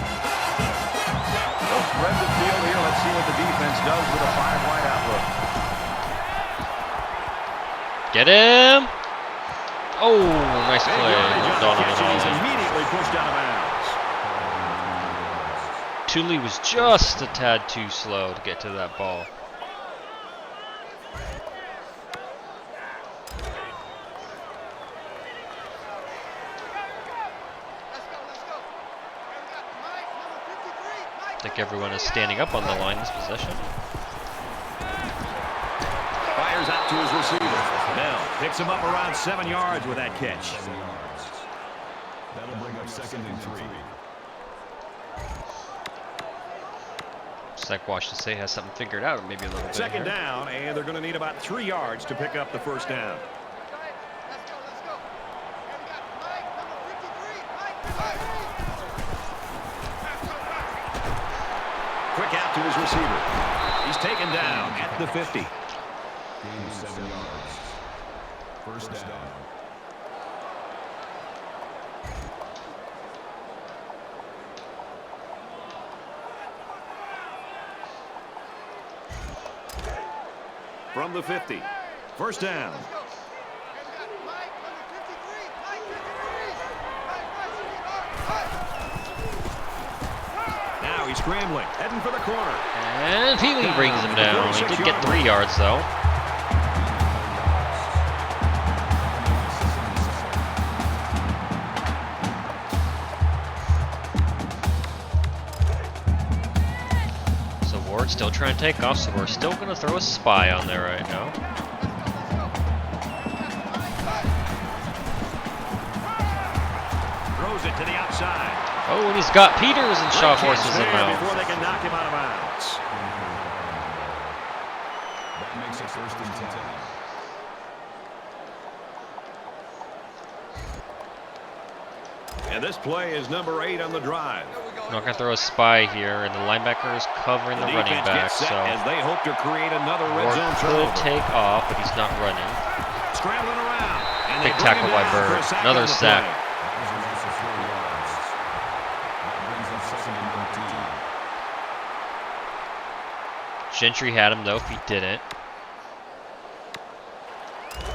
They'll spread the field here. Let's see what the defense does with a 5-wide outlook. Get him! Oh, nice Big play. yardage on the Donovan catch, and he's Allen. immediately pushed out of bounds. Tooley was just a tad too slow to get to that ball. I think everyone is standing up on the line this possession. Fires out to his receiver. Bell picks him up around 7 yards with that catch. That'll bring up 2nd and 3. Looks like Washington State has something figured out, maybe a little bit. Second here. down, and they're going to need about 3 yards to pick up the first down. Quick out to his receiver. He's taken down at the 50. Gain of 7 yards. First down. From the 50. First down. Now he's scrambling, heading for the corner. And Peely brings him down. He did get 3 yards though. So Ward's still trying to take off, so we're still going to throw a spy on there right now. throws it to the outside. Oh, and he's got Peters, and Shaw forces him out. Before they can knock him out of bounds. That makes it 1st and 10. And this play is number 8 on the drive. Not going to throw a spy here, and the linebacker is covering the running back, so as they hope to create another red Ward zone could turnover. take off, but he's not running. Scrambling around. And Big they bring tackle him by down for a Bird. sack Another on the sack. play. That brings up 2nd and 13. Gentry had him, though, if he didn't.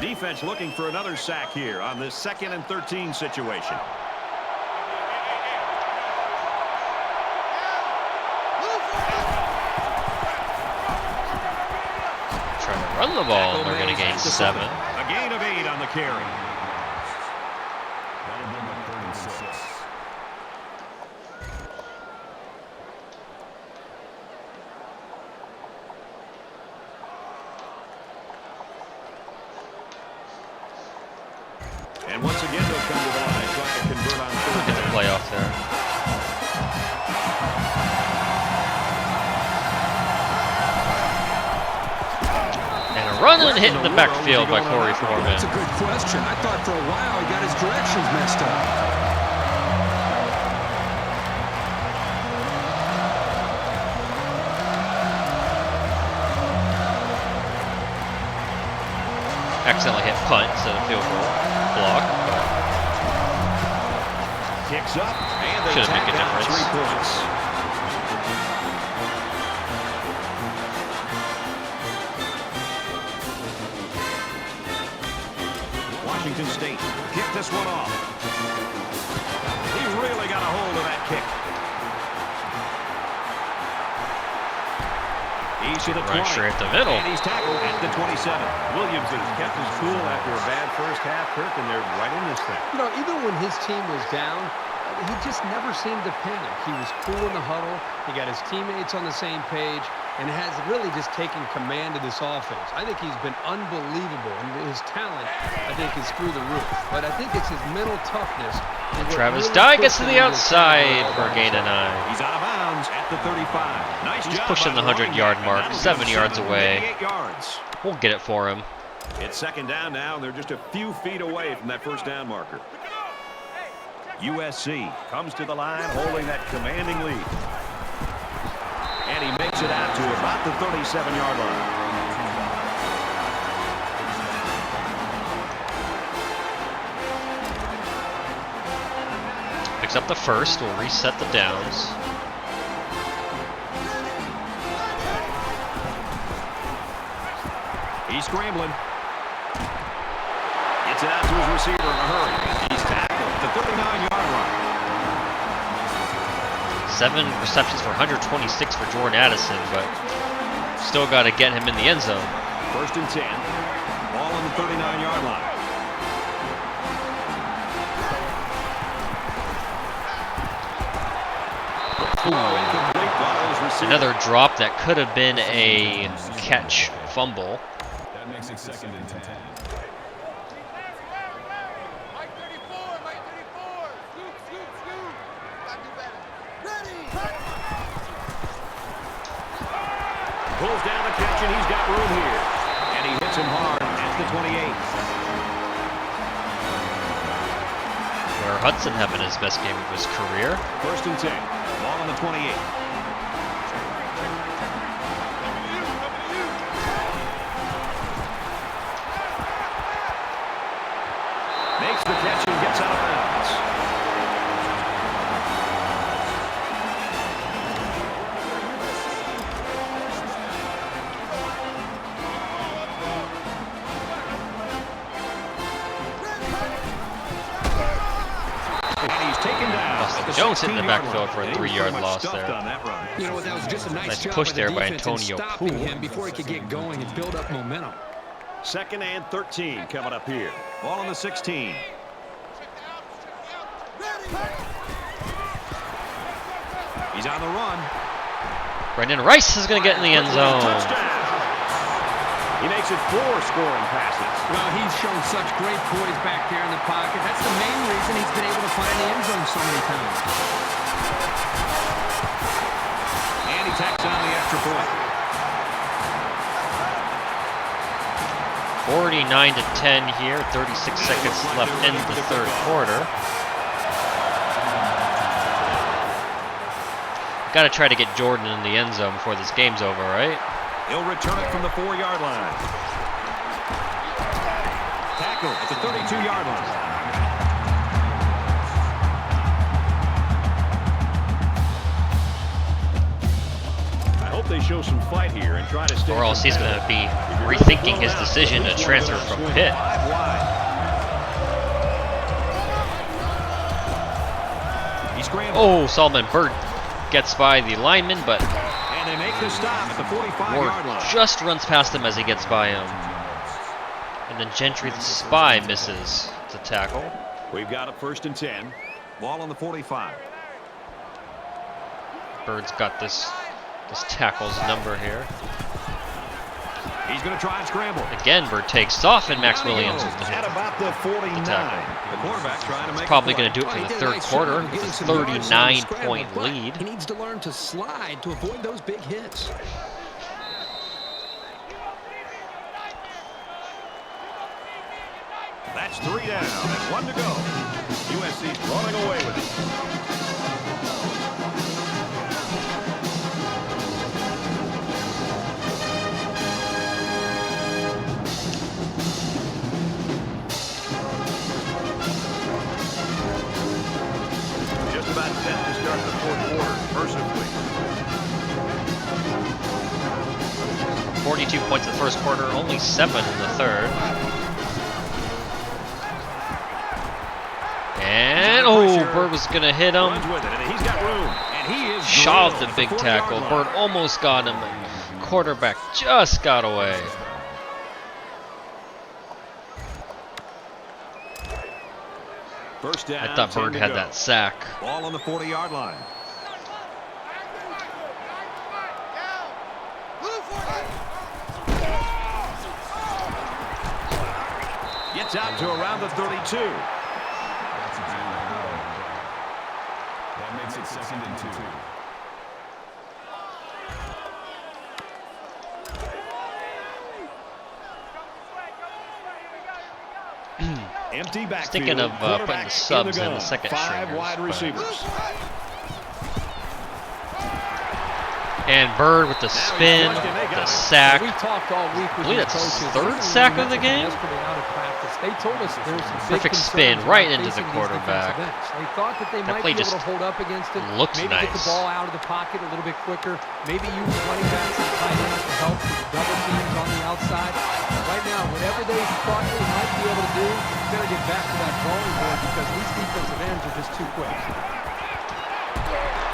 Defense looking for another sack here on this 2nd and 13 situation. Trying to run the ball, and they're going to gain 7. A gain of 8 on the carry. That'll bring up 3rd and 6. And once again, they'll come to the line, trying to convert on Get 3rd the down. playoff there. And a run and hit in the backfield by Corey Foreman. That's a good question. I thought for a while he got his directions messed up. Accidentally hit punt instead of field goal block. Kicks up, and they Should've tack made a down difference. 3 points. Washington State kick this one off. He really got a hold of that kick. He's to the 20. Right straight at the middle. And he's tackled at the 27. Williams has kept his cool after a bad first half, Kirk, and they're right in this thing. You know, even when his team was down, he just never seemed to panic. He was cool in the huddle. He got his teammates on the same page and has really just taken command of this offense. I think he's been unbelievable, and his talent, I think, is through the roof. But I think it's his mental toughness. Travis Dye gets to the outside for a gain of 9. He's out of bounds at the 35. Nice He's job pushing by the 100-yard running mark, back, and 7 that'll give him yards away. 58 yards. We'll get it for him. It's 2nd down now, and they're just a few feet away from that 1st down marker. USC comes to the line holding that commanding lead. And he makes it out to about the 37-yard line. Picks up the first. We'll reset the downs. He's scrambling. Gets it out to his receiver in a hurry. He's tackled at the 39-yard line. 7 receptions for 126 for Jordan Addison, but still got to get him in the end zone. 1st and 10. Ball on the 39-yard line. Incomplete ball is received. Another drop that could have been a catch fumble. That makes it 2nd and 10. Mike 34, Mike 34. Scoop, scoop, scoop. Gotta do better. Ready. Pulls down the catch, and he's got room here. And he hits him hard at the 28. Where Hudson having his best game of his career. 1st and 10. Ball on the 28. Makes the catch and gets out of bounds. And he's taken down. Austin Jones hit in the backfield for a 3-yard loss there. You know what, that was just a Nice job push by the there by defense in Antonio stopping Poole. him before he could get going and build up momentum. 2nd and 13 coming up here. Ball on the 16. He's on the run. Brendan Rice is going to get in the end zone. Touchdown. He makes it 4 scoring passes. Well, he's shown such great poise back there in the pocket. That's the main reason he's been able to find the end zone so many times. And he tacks on the extra point. 49-10 here. 36 seconds left in the third quarter. Got to try to get Jordan in the end zone before this game's over, right? He'll return it from the 4-yard line. Tackle at the 32-yard line. I hope they show some fight here and try to stay. Or else he's going to be rethinking his decision to transfer from Pitt. Oh, Solomon Byrd gets by the lineman, but and they make the stop at the 45-yard line. Just runs past him as he gets by him. And then Gentry, the spy, misses the tackle. We've got a 1st and 10. Ball on the 45. Bird's got this tackle's number here. He's going to try and scramble. Again, Bird takes off, and Max Williams is at about the 49. The quarterback trying to make. Probably going to do it for the third quarter with a 39-point lead. He needs to learn to slide to avoid those big hits. That's 3 down and 1 to go. USC's running away with it. About set to start the fourth quarter. Mercer, please. 42 points in the first quarter, only 7 in the third. And Bird was gonna hit him. With it, and he's got room, and he is shoved the big tackle. Bird almost got him, and quarterback just got away. First down, I thought Bird had that sack. Ball on the 40-yard line. Gets out to around the 32. That makes it 2nd and 2. Empty backfield. Thinking of putting the subs in the second string. 5 wide receivers. And Bird with the spin, the sack. We talked all week with I believe that's his 3rd sack of the game. They told us there's some Perfect spin right into the quarterback. They thought that they might be able to hold up against it. Looks maybe nice. Get the ball out of the pocket a little bit quicker. Maybe use running backs and tight ends to help with double teams on the outside. Right now, whatever they thought they might be able to do, better get back to that drawing board because these defensive ends are just too quick.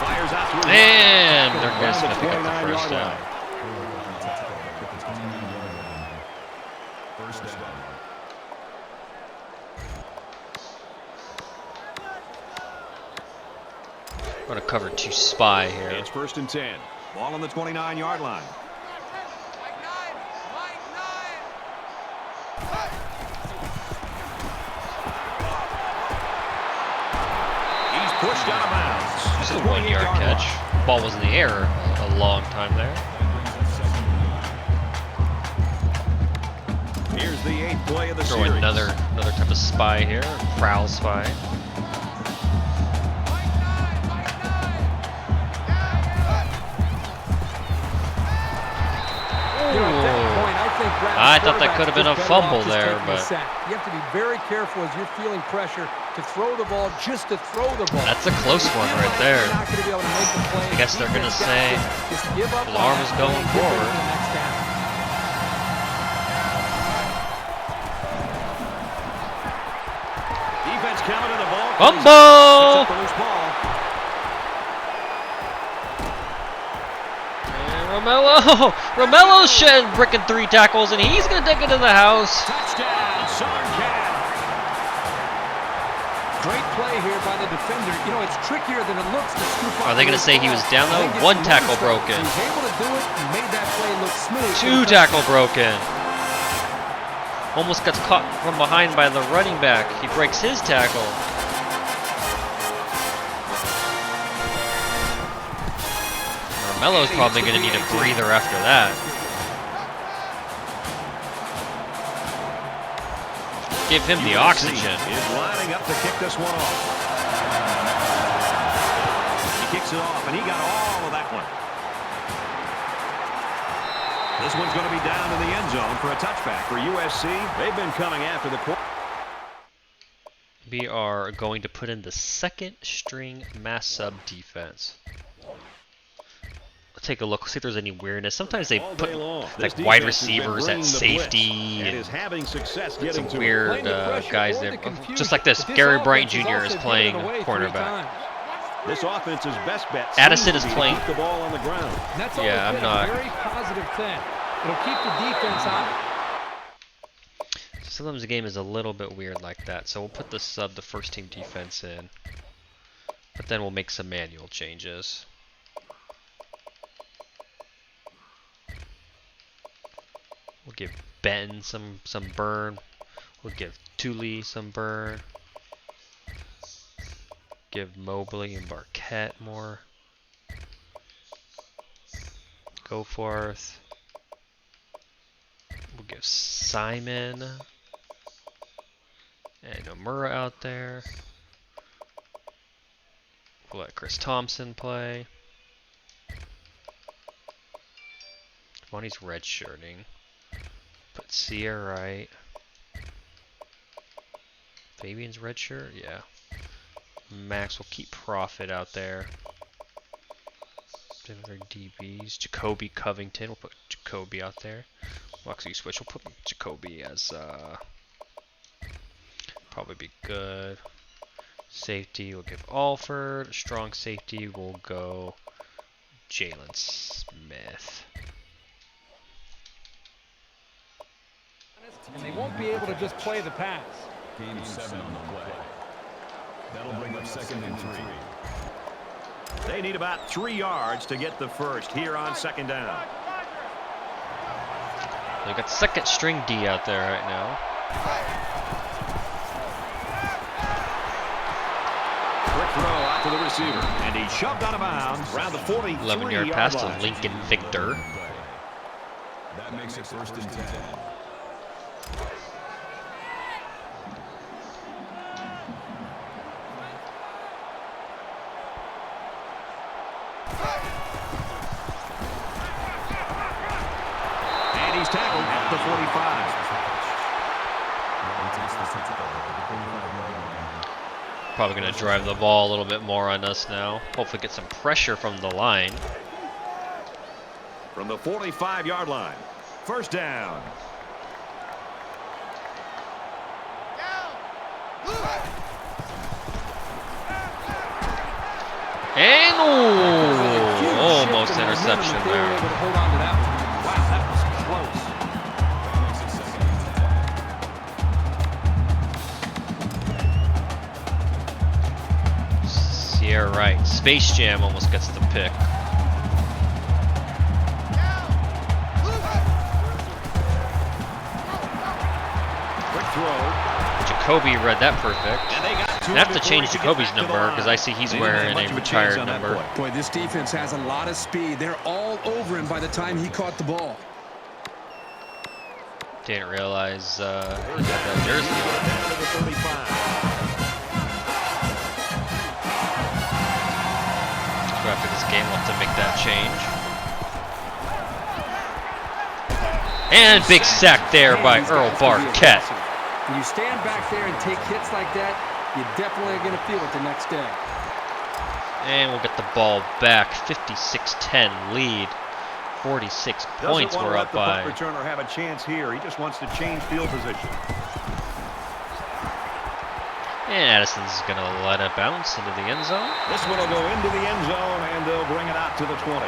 Fires out to and they're going to pick up the first down. First down. Going to cover 2 spy here. It's 1st and 10. Ball on the 29-yard line. He's pushed out of bounds. Just a 1-yard catch. Ball was in the air a long time there. Here's the 8th play of the Throw series. another type of spy here. Prowl spy. I thought that could have been a fumble there, but you have to be very careful as you're feeling pressure to throw the ball just to throw the ball. That's a close one right there. Not going to be able to make the play. I guess they're going to say just give up his arm is going forward. Defense coming to the ball. Fumble! Romello's breaking 3 tackles, and he's going to take it to the house. Touchdown, Southern Cal. Great play here by the defender. You know, it's trickier than it looks to scoop up. Are they going to say he was down, though? 1 tackle broken. He was able to do it and made that play look smooth. 2 tackle broken. Almost gets caught from behind by the running back. He breaks his tackle. Carmelo's probably going to need a breather after that. Give him the oxygen. Is lining up to kick this one off. He kicks it off, and he got all of that one. This one's going to be down in the end zone for a touchback for USC. They've been coming after the quarterback. We are going to put in the second string mass sub defense. Let's take a look, see if there's any weirdness. Sometimes they put like wide receivers at safety and some weird guys there. Just like this, Gary Bryant Jr. is playing cornerback. This offense's best bet. Addison is playing. The ball on the ground. That's yeah, I'm not. A very positive thing. It'll keep the defense out. Sometimes the game is a little bit weird like that, so we'll put the first team defense in, but then we'll make some manual changes. We'll give Ben some burn. We'll give Thule some burn. Give Mobley and Barquette more. Goforth. We'll give Simon and Nomura out there. We'll let Chris Thompson play. Money's redshirting. Put Sia right. Fabian's redshirt? Yeah. Max will keep Profit out there. Different DBs. Jacoby Covington. We'll put Jacoby out there. We'll actually switch. We'll put Jacoby as probably be good. Safety, we'll give Alford. Strong safety, we'll go Jalen Smith. And they won't be able to just play the pass. Gain of 7 on the play. That'll bring up 2nd and 3. They need about 3 yards to get the first here on 2nd down. They got second string D out there right now. Quick throw out to the receiver, and he shoved out of bounds around the 11-yard pass to Lincoln Victor. That makes it 1st and 10. And he's tackled at the 45. Probably going to drive the ball a little bit more on us now. Hopefully get some pressure from the line. From the 45-yard line. 1st down. And almost interception there. Hold on to that one. Wow, that was close. Sierra Wright. Space Jam almost gets the pick. Quick throw. Jacoby read that perfect. I have to change Jacoby's number because I see he's wearing a retired number. Boy, this defense has a lot of speed. They're all over him by the time he caught the ball. Didn't realize he had that jersey on. So after this game, we'll have to make that change. And big sack there by Earl Barquette. When you stand back there and take hits like that, you definitely are going to feel it the next day. And we'll get the ball back. 56-10 lead. 46 points we're up by. The punt returner have a chance here. He just wants to change field position. And Addison's going to let it bounce into the end zone. This one will go into the end zone, and they'll bring it out to the 20.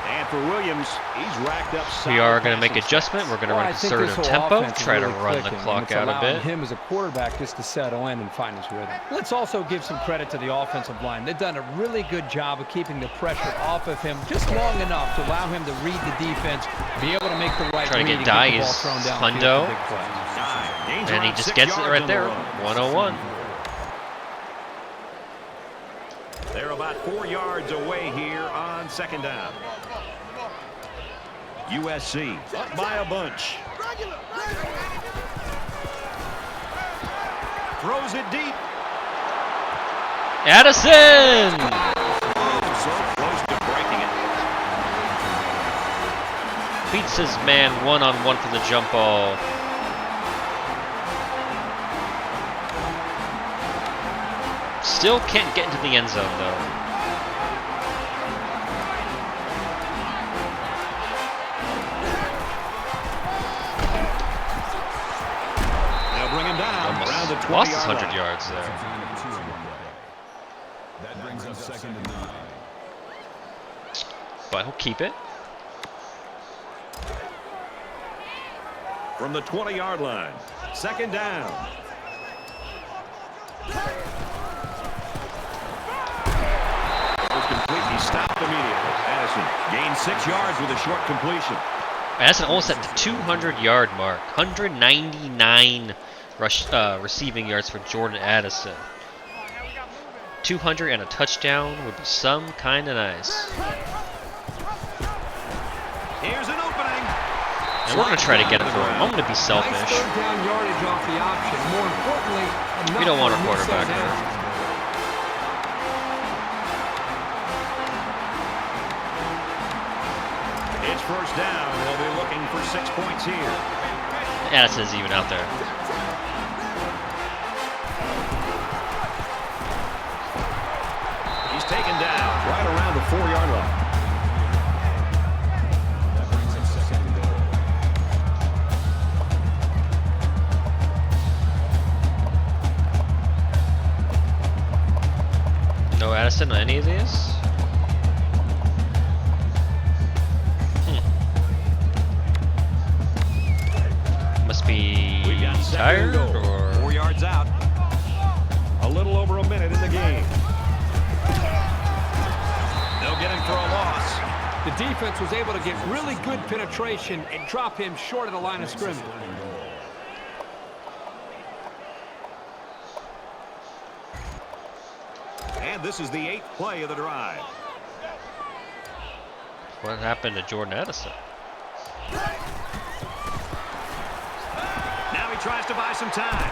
And for Williams, he's racked up. We are going to make adjustment. We're going to run conservative tempo, try to run the clock out a bit. Him as a quarterback just to settle in and find his rhythm. Let's also give some credit to the offensive line. They've done a really good job of keeping the pressure off of him just long enough to allow him to read the defense, be able to make the right trying to read get and Dye the ball is thrown down hundo, for big plays. and he just gets it right there. 101. They're about 4 yards away here on second down. USC up by a bunch. Throws it deep. Addison! So close to breaking it. Beats his man one-on-one for the jump ball. Still can't get into the end zone, though. They'll bring him down around the 20-yard lost his 100 yards there. That brings up 2nd and 9. But he'll keep it. From the 20-yard line, second down. Was completely stopped immediately. Addison gained 6 yards with a short completion. Addison almost at the 200-yard mark. 199 receiving yards for Jordan Addison. 200 and a touchdown would be some kind of nice. Here's an opening. And we're going to try to get it for him. I'm going to be selfish. Nice third down yardage off the option. More importantly, We don't want a quarterback there. It's first down. They'll be looking for 6 points here. Addison's even out there. He's taken down right around the 4-yard line. That brings up 2nd and goal. No Addison on any of these? Must be We got tired, second and goal. or 4 yards out. A little over a minute in the game. They'll get him for a loss. The defense was able to get really good penetration and drop him short of the line of scrimmage. And this is the 8th play of the drive. what happened to Jordan Addison? Now he tries to buy some time.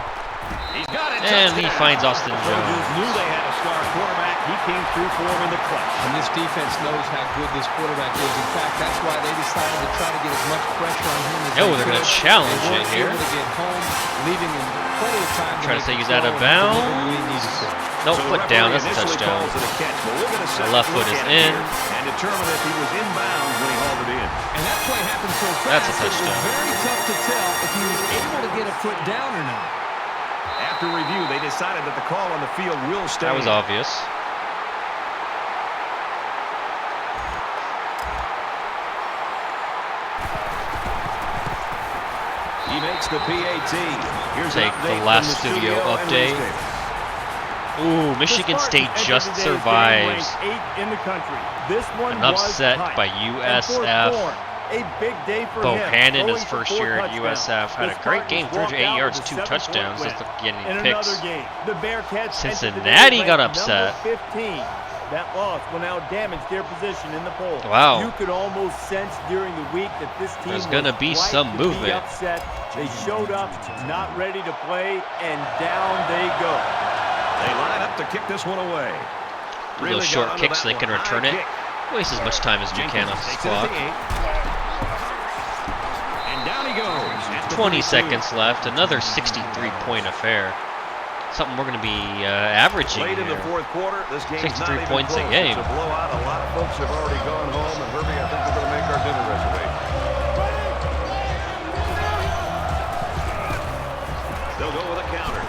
He's got it. And he Touchdown. finds Austin Trojans Jones. knew they had a star quarterback. He came through for him in the clutch. And this defense knows how good this quarterback is. In fact, that's why they decided to try to get as much pressure on him as Oh, they they're going to could. challenge They it weren't here. able to get home, leaving him plenty of time Trying to say make he's the out of throw and deliver bounds. when he needed to. No, So the foot down. referee That's a initially touchdown. calls it a catch, but we're going to The left foot is in. and determine if he was inbounds when he hauled it in. And that play happened so fast, That's a it was touchdown. very tough to tell if he was able to get a foot down or not. After review, they decided that the call on the field will stay. That was obvious. He makes the PAT. Here's an Take update the from last the studio and update. Wednesday. Ooh, Michigan State just survives In the country. This one an was upset tight. by And for USF. Thorne, a big day for Bohannon, him. his Throwing first for 4 year at touchdowns. USF, had The a great game, Spartans 308 walk yards, out 2 with a 7-point touchdowns. win. Doesn't get In any picks. another game, the Bearcats Cincinnati got ranked upset. number 15. That loss will now damage their position in the poll. Wow. You could almost sense during the week that this team There's gonna was be ripe some to movement. Be upset. They showed up, not ready to play, and down they go. They line up to kick this one away. Those got short under kicks that so they can one. return High it. kick. Waste as much time as we can off Takes the it at clock. the 8. And down he goes. At the 20 32. seconds left. Another 63-point affair. Something we're going to be averaging Late in the here. fourth quarter, this game's 63 not even points a close. game. It's a blowout. A lot of folks have already gone home, and Herbie, I think we're going to make our dinner reservation. They'll go with a counter.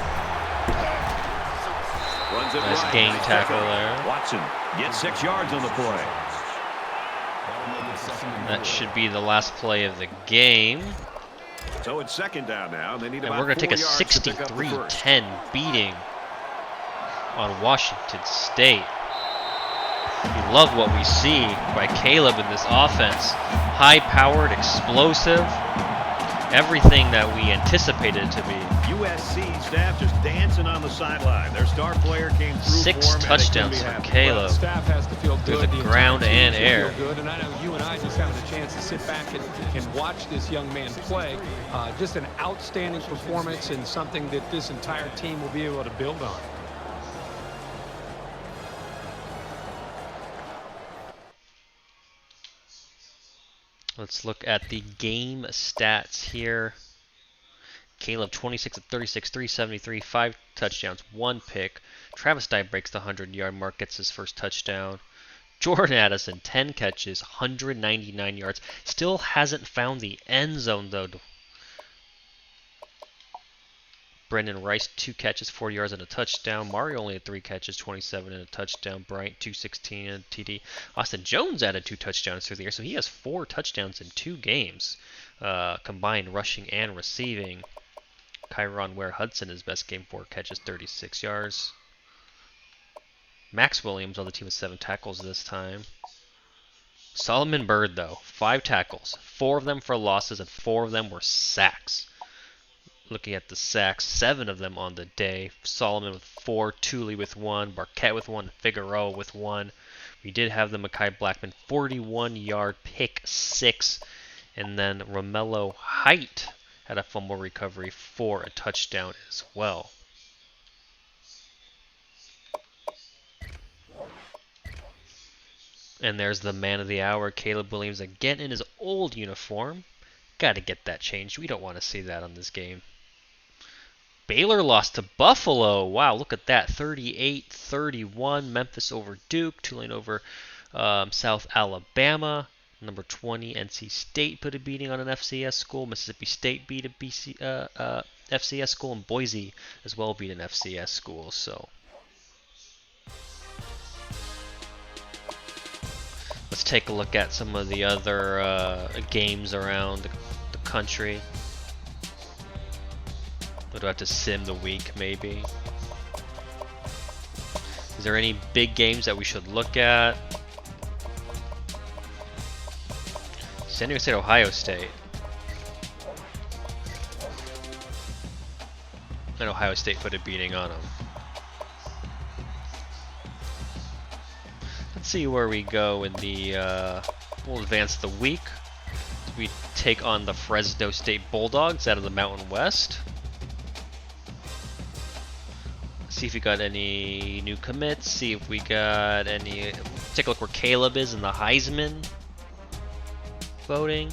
Runs it Nice right. game tackle there. Watson gets 6 yards on the play. That will make it That should be the last play of the game. So it's second down now. They need And about we're going to take a 4 yards to pick up the first. 63-10 beating on Washington State. We love what we see by Caleb in this offense. High-powered, explosive, everything that we anticipated it to be. USC staff just dancing on the sideline. Their star player came through 6 for 'em, and they touchdowns couldn't be from happier. Caleb. Staff has to feel Through good. the entire ground team and should air. feel good. And I know you and I just having a chance to sit back and watch this young man play. Just an outstanding performance and something that this entire team will be able to build on. Let's look at the game stats here. Caleb 26 of 36, 373, 5 touchdowns, 1 pick. Travis Dye breaks the 100-yard mark, gets his first touchdown. Jordan Addison, 10 catches, 199 yards. Still hasn't found the end zone, though. Brendan Rice, 2 catches, 40 yards and a touchdown. Mario only had 3 catches, 27 and a touchdown. Bryant, 216 and a TD. Austin Jones added 2 touchdowns through the air, so he has 4 touchdowns in 2 games, combined rushing and receiving. Kyron Ware-Hudson, his best game, 4 catches, 36 yards. Max Williams on the team with 7 tackles this time. Solomon Byrd, though, 5 tackles, 4 of them for losses, and 4 of them were sacks. Looking at the sacks, 7 of them on the day. Solomon with 4, Tooley with 1, Barquette with 1, Figueroa with 1. We did have the Mekhi Blackman 41-yard pick 6, and then Romello Height had a fumble recovery for a touchdown as well. And there's the man of the hour, Caleb Williams, again in his old uniform. Got to get that changed. We don't want to see that on this game. Baylor lost to Buffalo. Wow, look at that. 38-31. Memphis over Duke. Tulane over South Alabama. Number 20, NC State put a beating on an FCS school. Mississippi State beat a FCS school. And Boise as well beat an FCS school. So let's take a look at some of the other games around the country. We'll have to sim the week, maybe. Is there any big games that we should look at? San Diego State, Ohio State. And Ohio State put a beating on them. Let's see where we go in the, we'll advance the week. We take on the Fresno State Bulldogs out of the Mountain West. See if we got any new commits, see if we got any, take a look where Caleb is in the Heisman voting.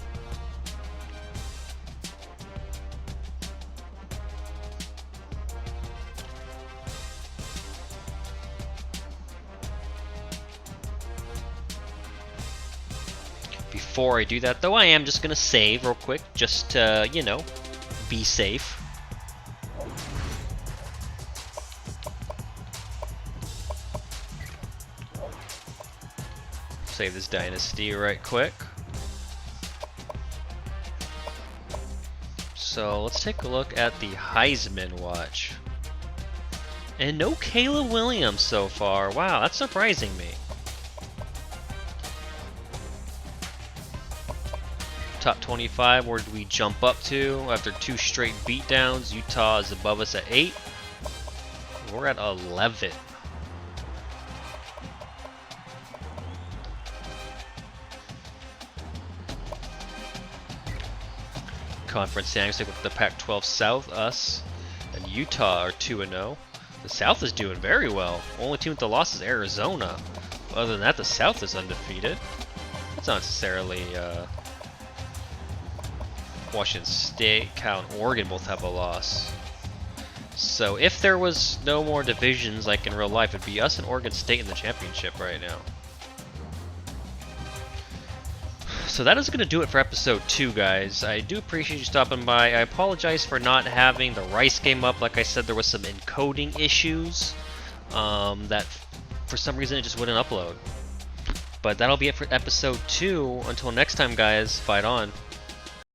Before I do that though, I am just going to save real quick, just to, you know, be safe. Save this dynasty right quick. So let's take a look at the Heisman watch. And no Caleb Williams so far. Wow, that's surprising me. Top 25, where did we jump up to after 2 straight beatdowns? Utah is above us at 8. We're at 11. Conference standings with the Pac-12 South, us, and Utah are 2-0. The South is doing very well. Only team with the loss is Arizona. Other than that, the South is undefeated. It's not necessarily Washington State, Cal, and Oregon both have a loss. So if there was no more divisions like in real life, it'd be us and Oregon State in the championship right now. So that is going to do it for episode 2, guys. I do appreciate you stopping by. I apologize for not having the Rice game up. Like I said, there was some encoding issues that for some reason it just wouldn't upload. But that'll be it for episode 2. Until next time, guys, fight on.